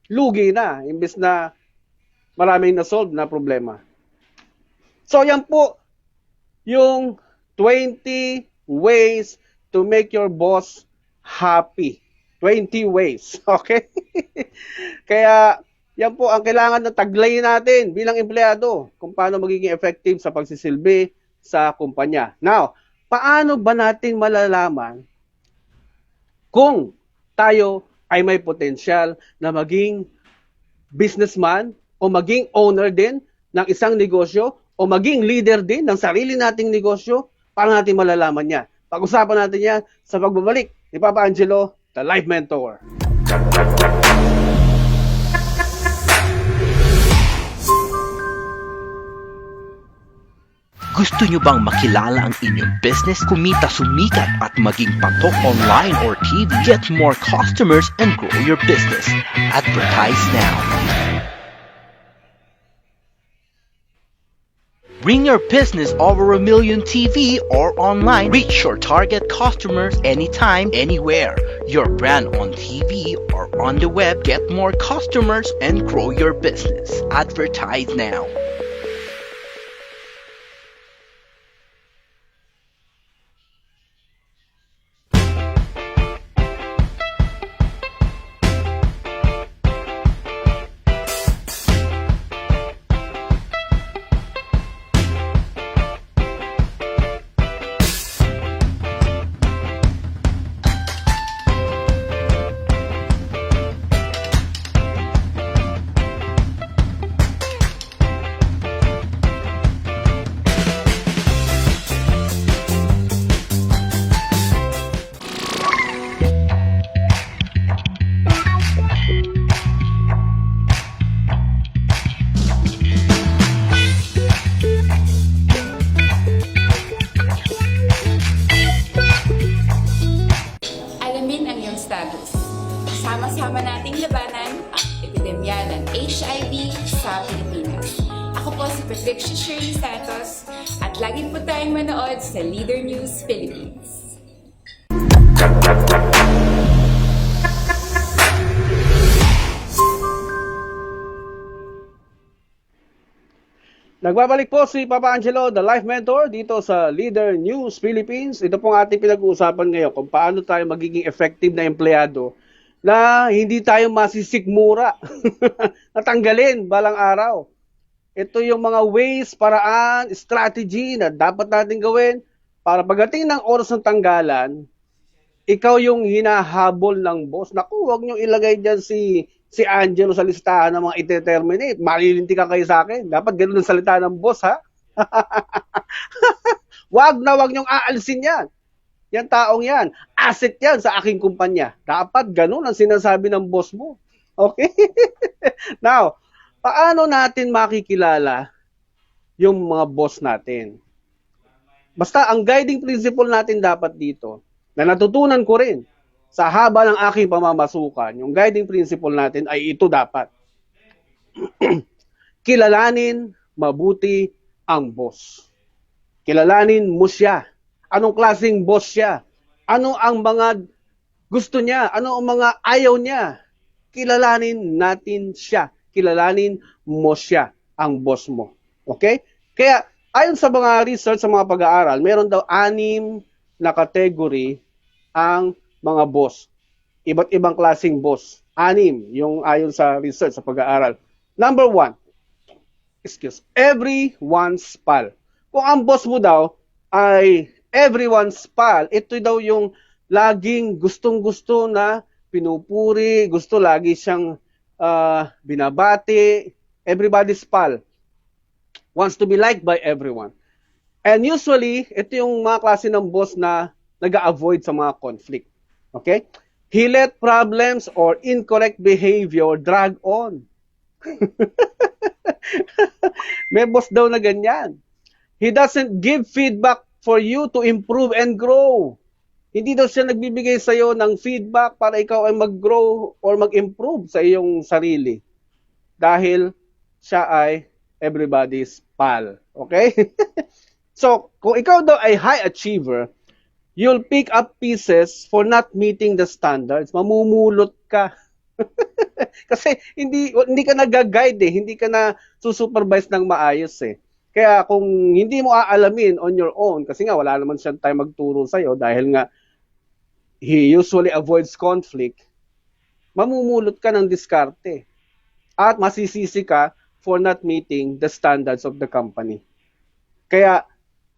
Lugi na, imbes na maraming na-solve na problema. So, yan po yung 20 ways to make your boss happy. 20 ways. Okay? Kaya, yan po ang kailangan na taglay natin bilang empleyado kung paano magiging effective sa pagsisilbi sa kumpanya. Now, paano ba natin malalaman kung tayo ay may potensyal na maging businessman o maging owner din ng isang negosyo o maging leader din ng sarili nating negosyo? Paano natin malalaman yan? Pag-usapan natin yan sa pagbabalik ni Papa Angelo, the Life Mentor. Gusto nyo bang makilala ang inyong business, kumita, sumikat at maging patok online or TV? Get more customers and grow your business. Advertise now. Bring your business over 1 million TV or online. Reach your target customers anytime, anywhere. Your brand on TV or on the web. Get more customers and grow your business. Advertise now. status. Sama-sama nating labanan ang epidemya ng HIV sa Pilipinas. Ako po si Patricia Shirley Santos at lagi po tayong manood sa Leader News Philippines. Nagbabalik po si Papa Angelo, the Life Mentor, dito sa Leader News Philippines. Ito pong ating pinag-uusapan ngayon kung paano tayo magiging effective na empleyado na hindi tayo masisikmura, natanggalin balang araw. Ito yung mga ways, paraan, strategy na dapat natin gawin para pagdating ng oras ng tanggalan, ikaw yung hinahabol ng boss. Naku, huwag nyo ilagay dyan si Angelo sa listahan ng mga ite-terminate. Malilintikan kayo sa akin. Dapat ganun ang salita ng boss, ha? Wag nyong aalisin yan. Yan taong yan. Asset yan sa aking kumpanya. Dapat ganun ang sinasabi ng boss mo. Okay? Now, paano natin makikilala yung mga boss natin? Basta ang guiding principle natin dapat dito, na natutunan ko rin sa haba ng aking pamamasukan, yung guiding principle natin ay ito dapat. Kilalanin mabuti ang boss. Kilalanin mo siya. Anong klaseng boss siya? Ano ang mga gusto niya? Ano ang mga ayaw niya? Kilalanin natin siya. Kilalanin mo siya, ang boss mo. Okay? Kaya, ayon sa mga research, sa mga pag-aaral, meron daw 6 na category ang mga boss. Iba't ibang klaseng boss. 6, yung ayon sa research, sa pag-aaral. Number 1, everyone's pal. Kung ang boss mo daw ay everyone's pal, ito daw yung laging gustong-gusto na pinupuri, gusto lagi siyang binabati, everybody's pal. Wants to be liked by everyone. And usually, ito yung mga klase ng boss na nag-a-avoid sa mga conflict. Okay? He let problems or incorrect behavior drag on. May boss daw na ganyan. He doesn't give feedback for you to improve and grow. Hindi daw siya nagbibigay sa iyo ng feedback para ikaw ay mag-grow or mag-improve sa iyong sarili. Dahil siya ay everybody's pal. Okay? So, kung ikaw daw ay high achiever, you'll pick up pieces for not meeting the standards. Mamumulot ka. Kasi hindi ka nag-guide eh, hindi ka na susupervise ng maayos eh. Kaya kung hindi mo aalamin on your own, kasi nga wala naman siyang time magturo sa'yo dahil nga he usually avoids conflict, mamumulot ka ng diskarte at masisisi ka for not meeting the standards of the company. Kaya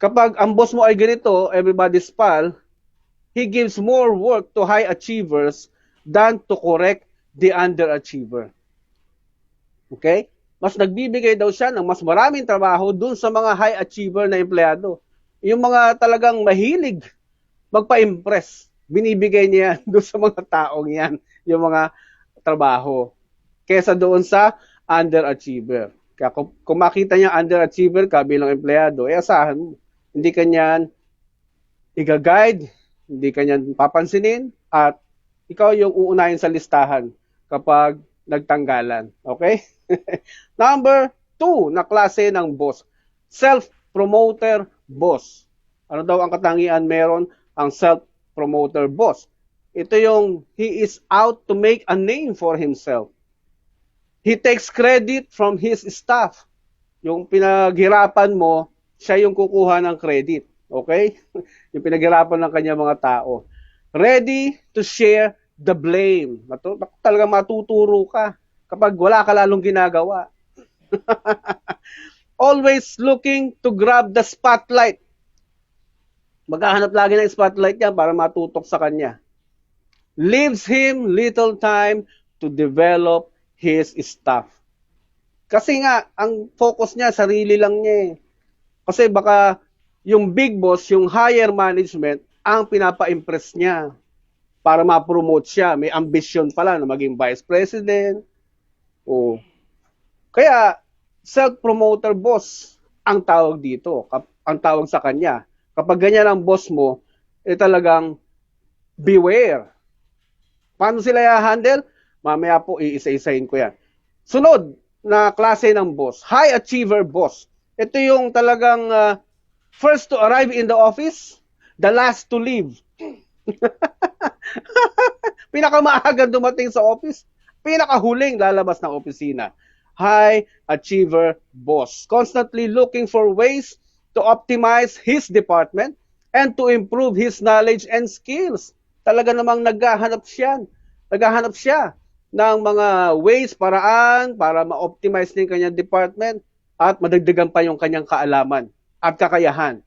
kapag ang boss mo ay ganito, everybody's pal, he gives more work to high achievers than to correct the underachiever. Okay? Mas nagbibigay daw siya ng mas maraming trabaho dun sa mga high achiever na empleyado. Yung mga talagang mahilig magpa-impress, binibigay niya dun sa mga taong yan, yung mga trabaho, kesa doon sa underachiever. Kaya kung makita niya underachiever ka bilang empleyado, asahan mo. Hindi ka niyan i-guide, hindi ka niyan papansinin, at ikaw yung uunahin sa listahan kapag nagtanggalan. Okay? Number 2 na klase ng boss, self-promoter boss. Ano daw ang katangian meron ang self-promoter boss? Ito yung he is out to make a name for himself. He takes credit from his staff. Yung pinaghirapan mo, siya yung kukuha ng credit. Okay? Yung pinaghirapan ng kanya mga tao. Ready to share the blame. Talagang matuturo ka kapag wala ka lalong ginagawa. Always looking to grab the spotlight. Maghahanap lagi ng spotlight niya para matutok sa kanya. Leaves him little time to develop his staff. Kasi nga, ang focus niya, sarili lang niya eh. Kasi baka yung big boss, yung higher management, ang pinapa-impress niya para ma-promote siya. May ambition pala na maging vice president. O. Kaya, self-promoter boss ang tawag dito. Ang tawag sa kanya. Kapag ganyan ang boss mo, talagang beware. Paano sila i-handle? Mamaya po, iisa-isahin ko yan. Sunod na klase ng boss, high achiever boss. Ito yung talagang first to arrive in the office, the last to leave. Pinakamaaga dumating sa office, pinakahuling lalabas ng opisina. High achiever boss. Constantly looking for ways to optimize his department and to improve his knowledge and skills. Talaga namang naghahanap siya ng mga ways, paraan para ma-optimize din kanyang department at madagdagan pa yung kanyang kaalaman at kakayahan.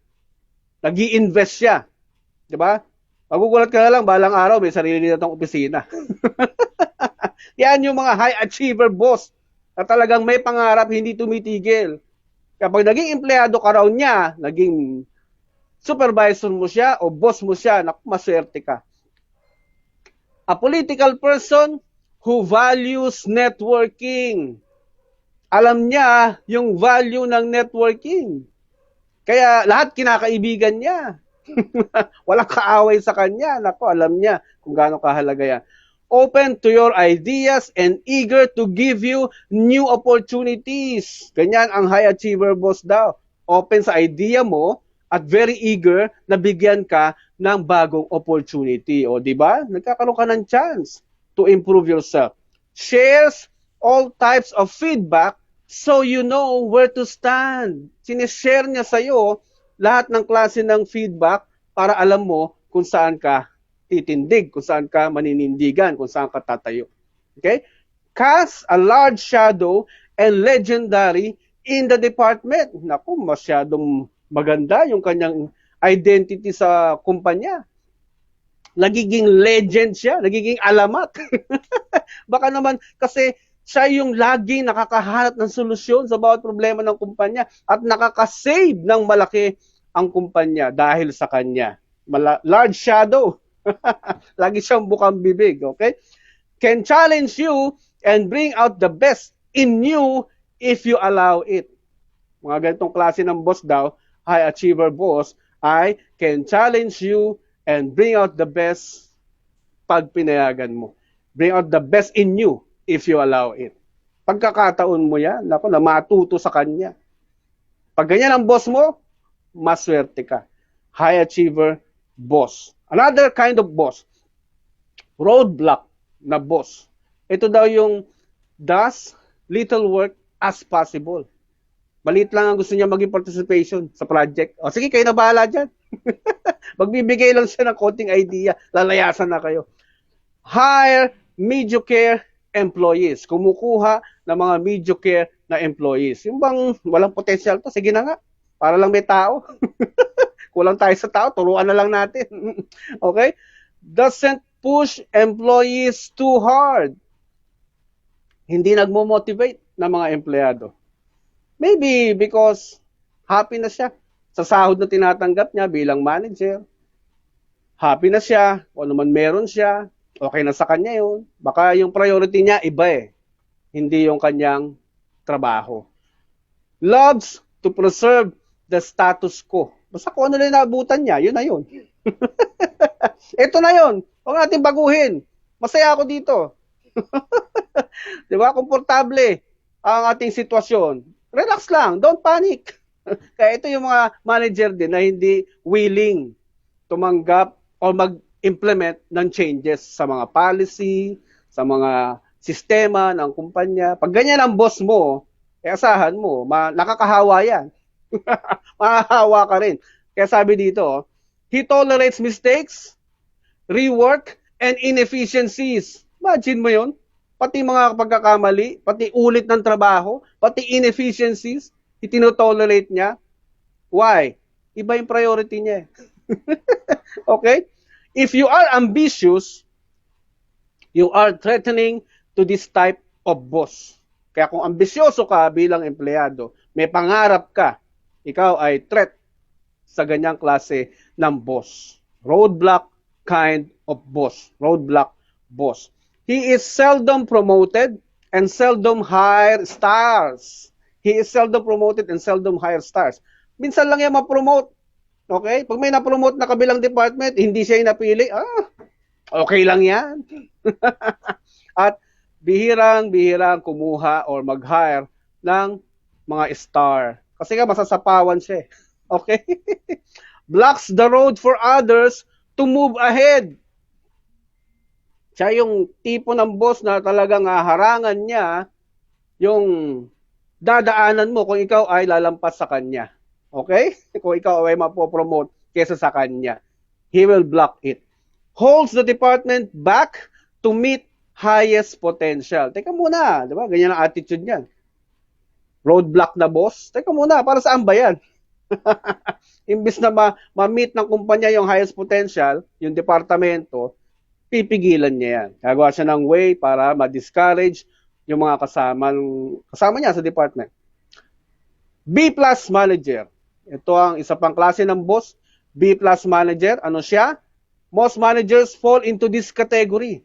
Nag-i-invest siya. Di ba? Magugulat ka na lang, balang araw, may sarili na itong opisina. Yan yung mga high achiever boss na talagang may pangarap, hindi tumitigil. Kapag naging empleyado ka raw niya, naging supervisor mo siya o boss mo siya, naku, maswerte ka. A political person who values networking. Alam niya yung value ng networking. Kaya lahat kinakaibigan niya. Walang kaaway sa kanya. Naku, alam niya kung gaano kahalaga yan. Open to your ideas and eager to give you new opportunities. Ganyan ang high achiever boss daw. Open sa idea mo at very eager na bigyan ka ng bagong opportunity. O, di ba? Nagkakaroon ka ng chance to improve yourself. Shares all types of feedback so you know where to stand. Sinishare niya sa'yo lahat ng klase ng feedback para alam mo kung saan ka titindig, kung saan ka maninindigan, kung saan ka tatayo. Okay? Cast a large shadow and legendary in the department. Naku, masyadong maganda yung kanyang identity sa kumpanya. Nagiging legend siya, nagiging alamat. Baka naman kasi siya yung laging nakakahanap ng solusyon sa bawat problema ng kumpanya at nakakasave ng malaki ang kumpanya dahil sa kanya. Large shadow. Lagi siyang bukang bibig, okay? Can challenge you and bring out the best in you if you allow it. Mga ganitong klase ng boss daw, high achiever boss, ay can challenge you and bring out the best pag pinayagan mo. Bring out the best in you if you allow it. Pagkakataon mo yan, naku, na matuto sa kanya. Pag ganyan ang boss mo, maswerte ka. High achiever boss. Another kind of boss, roadblock na boss. Ito daw yung does little work as possible. Maliit lang ang gusto niya maging participation sa project. O sige, kayo na bahala dyan. Magbibigay lang siya ng konting idea, lalayasan na kayo. Hire mediocre employees. Kumukuha ng mga mediocre na employees. Yung bang walang potential to, sige na nga. Para lang may tao. Kulang tayo sa tao, turuan na lang natin. Okay? Doesn't push employees too hard. Hindi nagmo-motivate ng mga empleyado. Maybe because happy na siya sa sahod na tinatanggap niya bilang manager. Happy na siya, o naman meron siya, okay na sa kanya yun. Baka yung priority niya iba eh. Hindi yung kanyang trabaho. Loves to preserve the status quo. Basta kung ano na naabutan niya, yun na yun. Ito na yun. Huwag natin baguhin. Masaya ako dito. Di ba? Komportable ang ating sitwasyon. Relax lang. Don't panic. Kaya ito yung mga manager din na hindi willing tumanggap o mag-implement ng changes sa mga policy, sa mga sistema ng kumpanya. Pag ganyan ang boss mo, asahan mo, nakakahawa yan. Mahahawa ka rin. Kaya sabi dito, he tolerates mistakes, rework, and inefficiencies. Imagine mo yun. Pati mga pagkakamali, pati ulit ng trabaho, pati inefficiencies, itinotolerate niya. Why? Iba yung priority niya. Okay? If you are ambitious, you are threatening to this type of boss. Kaya kung ambisyoso ka bilang empleyado, may pangarap ka, ikaw ay threat sa ganyang klase ng boss. Roadblock kind of boss. Roadblock boss. He is seldom promoted and seldom hire stars. He is seldom promoted and seldom hire stars. Minsan lang yan ma-promote. Okay? Pag may na-promote na kabilang department, hindi siya yung napili. Okay lang yan. At bihirang kumuha or mag-hire ng mga star. Kasi nga masasapawan siya. Okay? Blocks the road for others to move ahead. Siya yung tipo ng boss na talagang harangan niya yung dadaanan mo kung ikaw ay lalampas sa kanya. Okay? Kung ikaw ay mapopromote kesa sa kanya. He will block it. Holds the department back to meet highest potential. Teka muna, di ba? Ganyan ang attitude niyan. Roadblock na boss. Teka muna, para saan ba yan? Imbis na ma-meet ng kumpanya yung highest potential, yung departamento, pipigilan niya yan. Gagawa siya ng way para ma-discourage yung mga kasama niya sa department. B plus manager. Ito ang isa pang klase ng boss. B plus manager. Ano siya? Most managers fall into this category.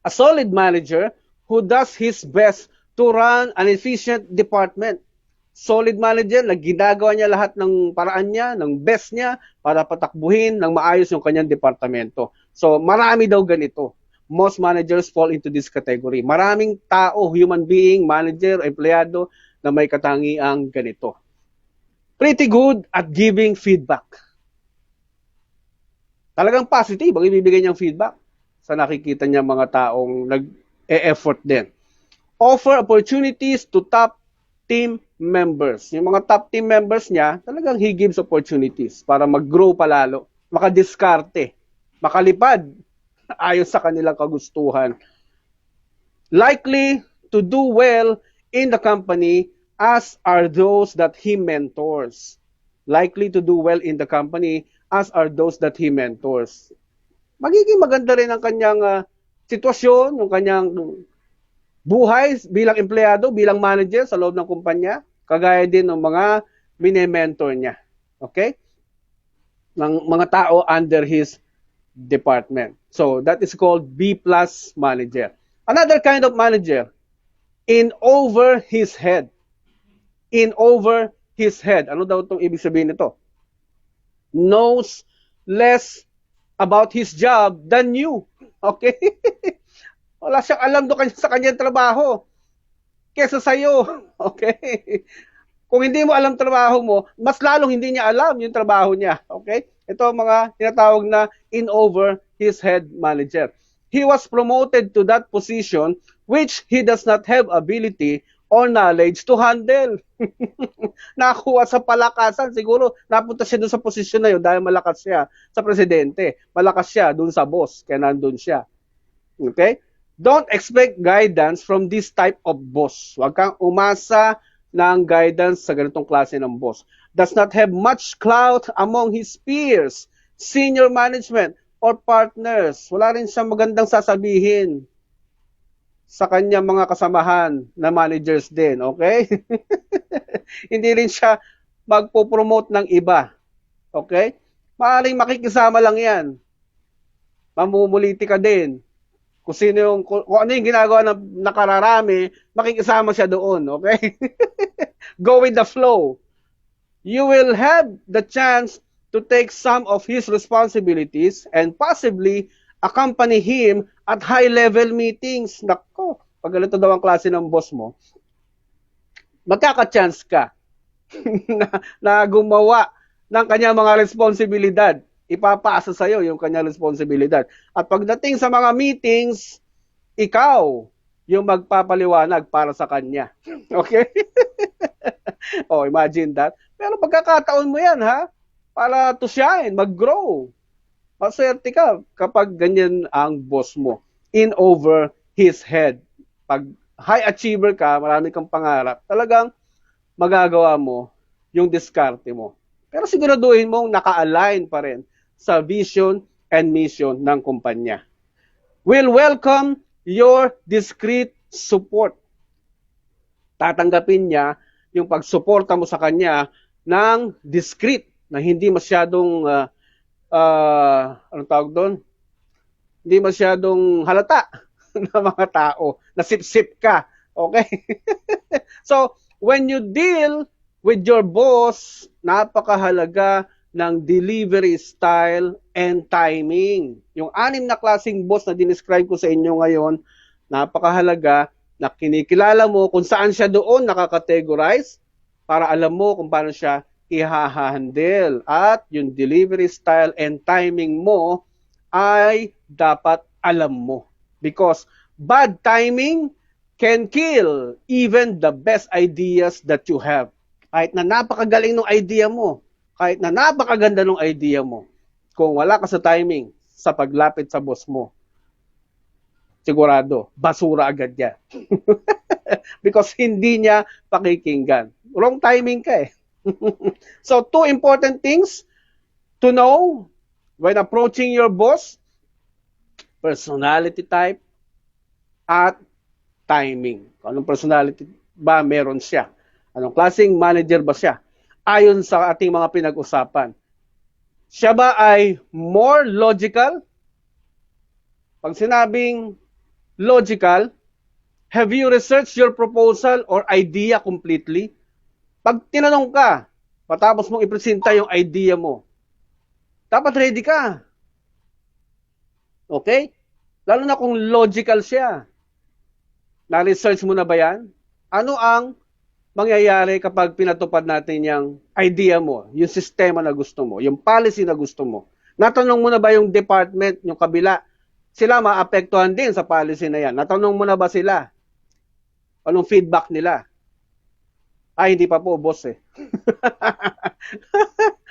A solid manager who does his best to run an efficient department. Solid manager na ginagawa niya lahat ng paraan niya, ng best niya para patakbuhin ng maayos yung kanyang departamento. So marami daw ganito. Most managers fall into this category. Maraming tao, human being, manager, empleyado na may katangiang ganito. Pretty good at giving feedback. Talagang positive ang ibibigay niyang feedback sa nakikita niya mga taong nag-e-effort din. Offer opportunities to top team members. Yung mga top team members niya, talagang he gives opportunities para mag-grow palalo, makadiskarte, makalipad ayon sa kanilang kagustuhan. Likely to do well in the company as are those that he mentors. Likely to do well in the company as are those that he mentors. Magiging maganda rin ang kanyang sitwasyon, yung kanyang buhay bilang empleyado, bilang manager sa loob ng kumpanya, kagaya din ng mga mini-mentor niya. Okay? Ng mga tao under his department. So, that is called B plus manager. Another kind of manager, in over his head. In over his head. Ano daw itong ibig sabihin nito? Knows less about his job than you. Okay? Wala siyang alam doon sa kanyang trabaho kesa sa'yo. Okay? Kung hindi mo alam trabaho mo, mas lalong hindi niya alam yung trabaho niya. Okay? Ito ang mga tinatawag na in over his head manager. He was promoted to that position which he does not have ability or knowledge to handle. Nakuha sa palakasan. Siguro napunta siya doon sa posisyon na yun dahil malakas siya sa presidente. Malakas siya doon sa boss. Kaya nandun siya. Okay? Don't expect guidance from this type of boss. Huwag kang umasa ng guidance sa ganitong klase ng boss. Does not have much clout among his peers, senior management, or partners. Wala rin siyang magandang sasabihin sa kanyang mga kasamahan na managers din. Okay? Hindi rin siya magpo-promote ng iba. Okay? Maaaring makikisama lang yan. Mamumuliti ka din. Kung ano yung ginagawa ng nakararami, makikisama siya doon, okay? Go with the flow. You will have the chance to take some of his responsibilities and possibly accompany him at high-level meetings. Nako, pag ganito daw ang klase ng boss mo, magkaka-chance ka na gumawa ng kanyang mga responsibilidad. Ipapasa sa'yo yung kanyang responsibilidad. At pagdating sa mga meetings, ikaw yung magpapaliwanag para sa kanya. Okay? Oh, imagine that. Pero pagkakataon mo yan, ha? Para to shine, mag-grow. Maswerte ka kapag ganyan ang boss mo. In over his head. Pag high achiever ka, marami kang pangarap, talagang magagawa mo yung diskarte mo. Pero siguraduhin mong naka-align pa rin sa vision and mission ng kumpanya. Will welcome your discreet support. Tatanggapin niya yung pagsuporta mo sa kanya ng discreet, na hindi masyadong, anong tawag doon? Hindi masyadong halata ng mga tao, na sip-sip ka. Okay? So, when you deal with your boss, napakahalaga ng delivery style and timing. Yung 6 na klaseng boss na dinescribe ko sa inyo ngayon, napakahalaga na kinikilala mo kung saan siya doon nakakategorize para alam mo kung paano siya i-handle. At yung delivery style and timing mo ay dapat alam mo. Because bad timing can kill even the best ideas that you have. Kahit na napakagaling ng idea mo, kahit na napakaganda ng idea mo, kung wala ka sa timing sa paglapit sa boss mo, sigurado, basura agad yan. Because hindi niya pakikinggan. Wrong timing ka eh. So, two important things to know when approaching your boss: personality type at timing. Anong personality ba meron siya? Anong klaseng manager ba siya? Ayon sa ating mga pinag-usapan. Siya ba ay more logical? Pag sinabing logical, have you researched your proposal or idea completely? Pag tinanong ka, patapos mong ipresenta yung idea mo, dapat ready ka. Okay? Lalo na kung logical siya. Na-research mo na ba yan? Ano ang mangyayari kapag pinatupad natin yung idea mo, yung sistema na gusto mo, yung policy na gusto mo? Natanong mo na ba yung department, yung kabila? Sila maapektuhan din sa policy na yan. Natanong mo na ba sila? Anong feedback nila? Ay, hindi pa po, boss eh.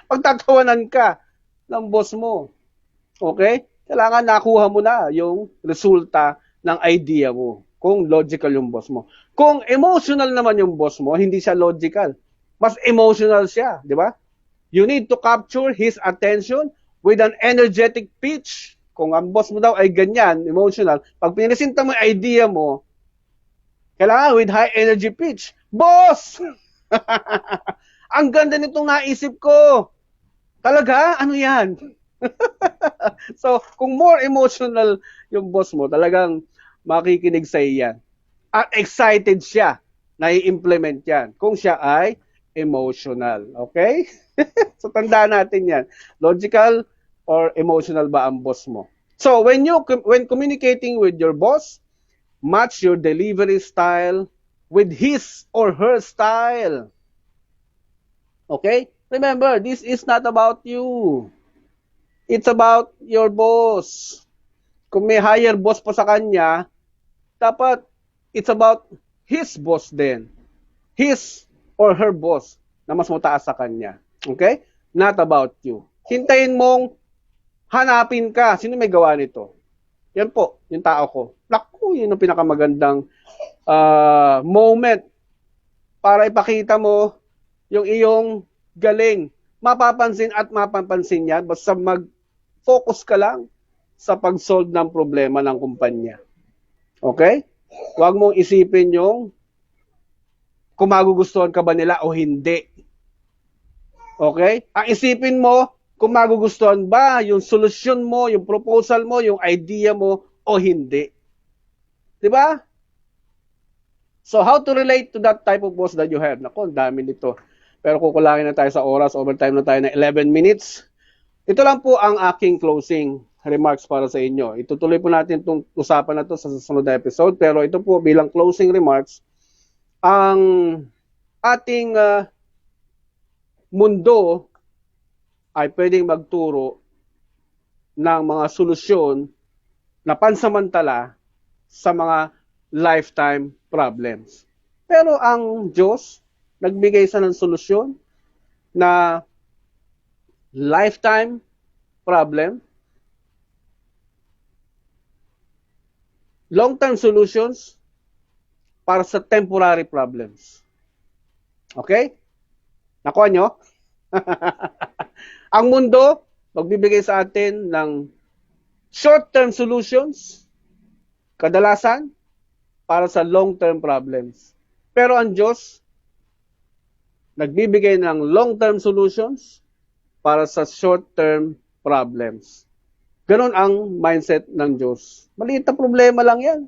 Pagtatawanan ka ng boss mo. Okay? Kailangan nakuha mo na yung resulta ng idea mo. Kung logical yung boss mo. Kung emotional naman yung boss mo, hindi siya logical. Mas emotional siya, di ba? You need to capture his attention with an energetic pitch. Kung ang boss mo daw ay ganyan, emotional, pag pinisinta mo yung idea mo, kailangan with high energy pitch. Boss! Ang ganda nitong naisip ko. Talaga? Ano yan? So, kung more emotional yung boss mo, talagang makikinig sa iyan. At excited siya na i-implement yan kung siya ay emotional. Okay? So, tandaan natin yan. Logical or emotional ba ang boss mo? So, when communicating with your boss, match your delivery style with his or her style. Okay? Remember, this is not about you. It's about your boss. Kung may higher boss pa sa kanya, dapat it's about his boss din. His or her boss na mas mataas sa kanya. Okay? Not about you. Hintayin mong hanapin ka. Sino may gawa nito? Yan po, yung tao ko. Naku, yun ang pinakamagandang moment para ipakita mo yung iyong galing. Mapapansin at mapapansin yan basta mag-focus ka lang sa pag-solve ng problema ng kumpanya. Okay? Huwag mong isipin yung kung magugustuhan ka ba nila o hindi. Okay? Ang isipin mo kung magugustuhan ba yung solusyon mo, yung proposal mo, yung idea mo o hindi. Diba? So, how to relate to that type of boss that you have? Naku, ang dami nito. Pero kukulangin na tayo sa oras. Overtime na tayo ng 11 minutes. Ito lang po ang aking closing remarks para sa inyo. Itutuloy po natin itong usapan na ito sa susunod na episode. Pero ito po bilang closing remarks, ang ating mundo ay pwedeng magturo ng mga solusyon na pansamantala sa mga lifetime problems. Pero ang Diyos, nagbigay siya ng solusyon na lifetime problem, long-term solutions para sa temporary problems. Okay? Nakuha nyo? Ang mundo, magbibigay sa atin ng short-term solutions, kadalasan, para sa long-term problems. Pero ang Diyos, nagbibigay ng long-term solutions para sa short-term problems. Ganon ang mindset ng Diyos. Maliit na problema lang yan.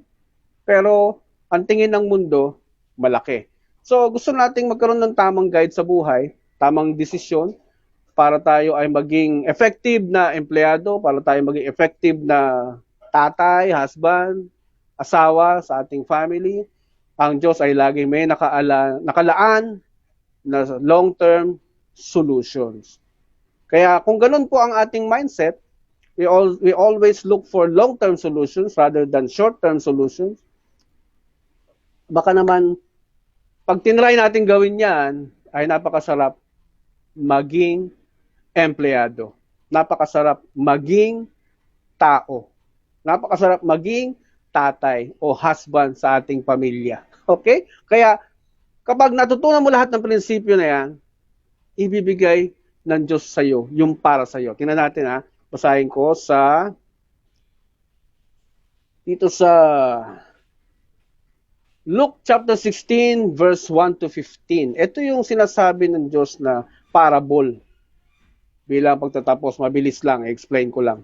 Pero ang tingin ng mundo, malaki. So gusto nating magkaroon ng tamang guide sa buhay, tamang desisyon, para tayo ay maging effective na empleyado, para tayo maging effective na tatay, husband, asawa sa ating family. Ang Diyos ay laging may nakalaan na long-term solutions. Kaya kung ganun po ang ating mindset, we always look for long-term solutions rather than short-term solutions. Baka naman, pag tinry natin gawin yan, ay napakasarap maging empleyado. Napakasarap maging tao. Napakasarap maging tatay o husband sa ating pamilya. Okay? Kaya, kapag natutunan mo lahat ng prinsipyo na yan, ibibigay ng Diyos sa'yo, yung para sa'yo. Tingnan natin ha, basahin ko dito sa Luke chapter 16 verse 1 to 15. Ito yung sinasabi ng Diyos na parable. Bilang pagtatapos, mabilis lang, explain ko lang.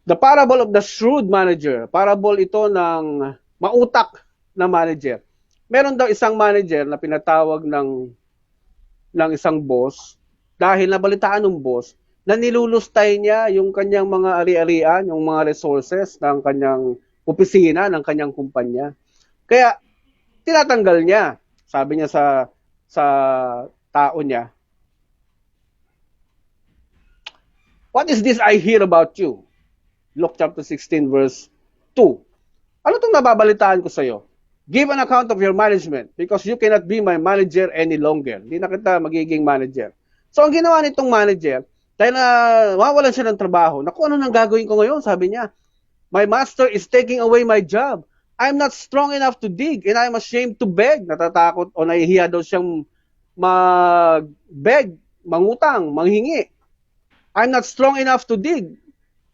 The parable of the shrewd manager. Parable ito ng mautak na manager. Meron daw isang manager na pinatawag ng isang boss dahil nabalitaan ng boss na nilulustay niya yung kanyang mga ari-arian, yung mga resources ng kanyang opisina, ng kanyang kumpanya. Kaya tinatanggal niya. Sabi niya sa tao niya, "What is this I hear about you?" Luke chapter 16 verse 2. Ano itong nababalitaan ko sa iyo? "Give an account of your management because you cannot be my manager any longer." Hindi na kita magiging manager. So ang ginawa nitong manager, dahil na mawalan siya ng trabaho, naku, ano nang gagawin ko ngayon? Sabi niya, "My master is taking away my job. I'm not strong enough to dig and I'm ashamed to beg." Natatakot o nahihiya daw siyang mag-beg, mangutang, manghingi. "I'm not strong enough to dig.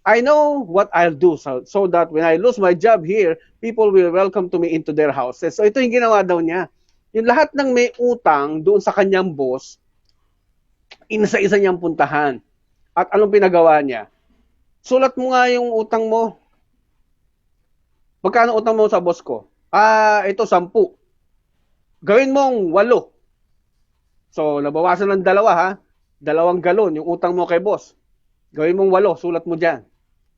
I know what I'll do so that when I lose my job here, people will welcome to me into their houses." So ito yung ginawa daw niya. Yung lahat ng may utang doon sa kanyang boss, inisa-isa niyang puntahan. At anong pinagawa niya? "Sulat mo nga yung utang mo. Magkano utang mo sa boss ko?" Ito 10. "Gawin mong 8. So, nabawasan ng 2 ha. 2 galon yung utang mo kay boss. Gawin mong 8, sulat mo dyan.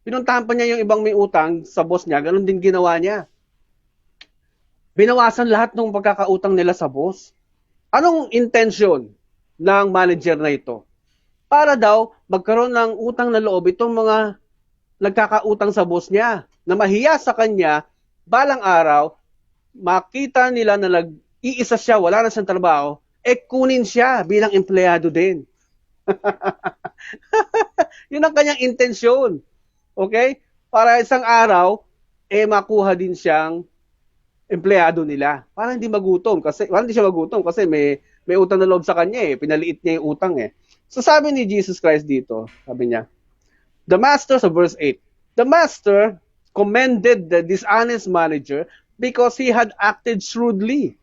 Pinuntahan pa niya yung ibang may utang sa boss niya, ganun din ginawa niya. Binawasan lahat ng pagkakautang nila sa boss. Anong intensyon ng manager na ito? Para daw magkaroon ng utang na loob itong mga nagkakautang sa boss niya, na mahiya sa kanya, balang araw, makita nila na nag-iisa siya, wala na siyang trabaho, kunin siya bilang empleyado din. Yun ang kanyang intensyon. Okay? Para isang araw, makuha din siyang empleyado nila. Para hindi magutom. Hindi siya magutom kasi may utang na loob sa kanya Pinaliit niya yung utang So sabi ni Jesus Christ dito, sabi niya, the master, sa verse 8, the master commended the dishonest manager because he had acted shrewdly.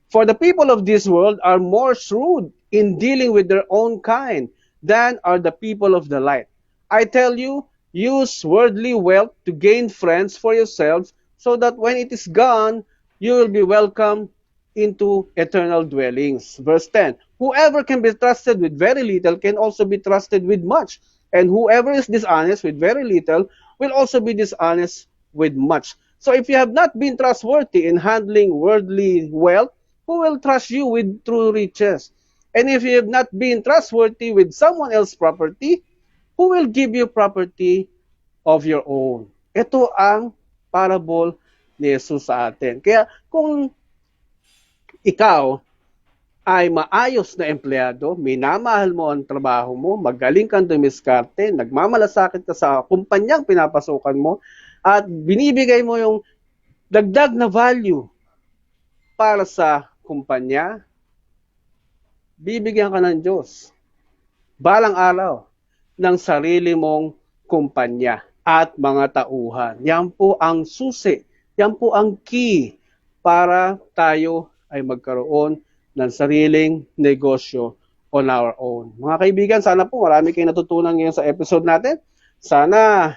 For the people of this world are more shrewd in dealing with their own kind than are the people of the light. I tell you, use worldly wealth to gain friends for yourselves, so that when it is gone, you will be welcomed into eternal dwellings. Verse 10, whoever can be trusted with very little can also be trusted with much, and whoever is dishonest with very little will also be dishonest with much. So if you have not been trustworthy in handling worldly wealth, who will trust you with true riches? And if you have not been trustworthy with someone else's property, who will give you property of your own? Ito ang parable ni Jesus sa atin. Kaya kung ikaw ay maayos na empleyado, minamahal mo ang trabaho mo, magaling kang dumiskarte, nagmamalasakit ka sa kumpanyang pinapasukan mo, at binibigay mo yung dagdag na value para sa kumpanya, bibigyan ka ng Diyos balang araw ng sarili mong kumpanya at mga tauhan. Yan po ang susi, yan po ang key para tayo ay magkaroon ng sariling negosyo on our own. Mga kaibigan, sana po marami kayong natutunan ngayon sa episode natin. Sana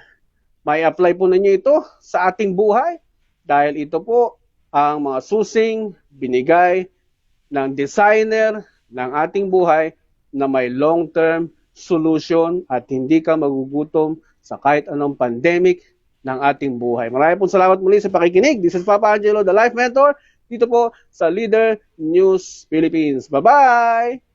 may apply po ninyo ito sa ating buhay dahil ito po ang mga susing binigay ng designer ng ating buhay na may long-term solution at hindi ka magugutom sa kahit anong pandemic ng ating buhay. Maraming po salamat muli sa pakikinig. This is Papa Angelo, the Life Mentor, dito po sa Leader News Philippines. Bye-bye!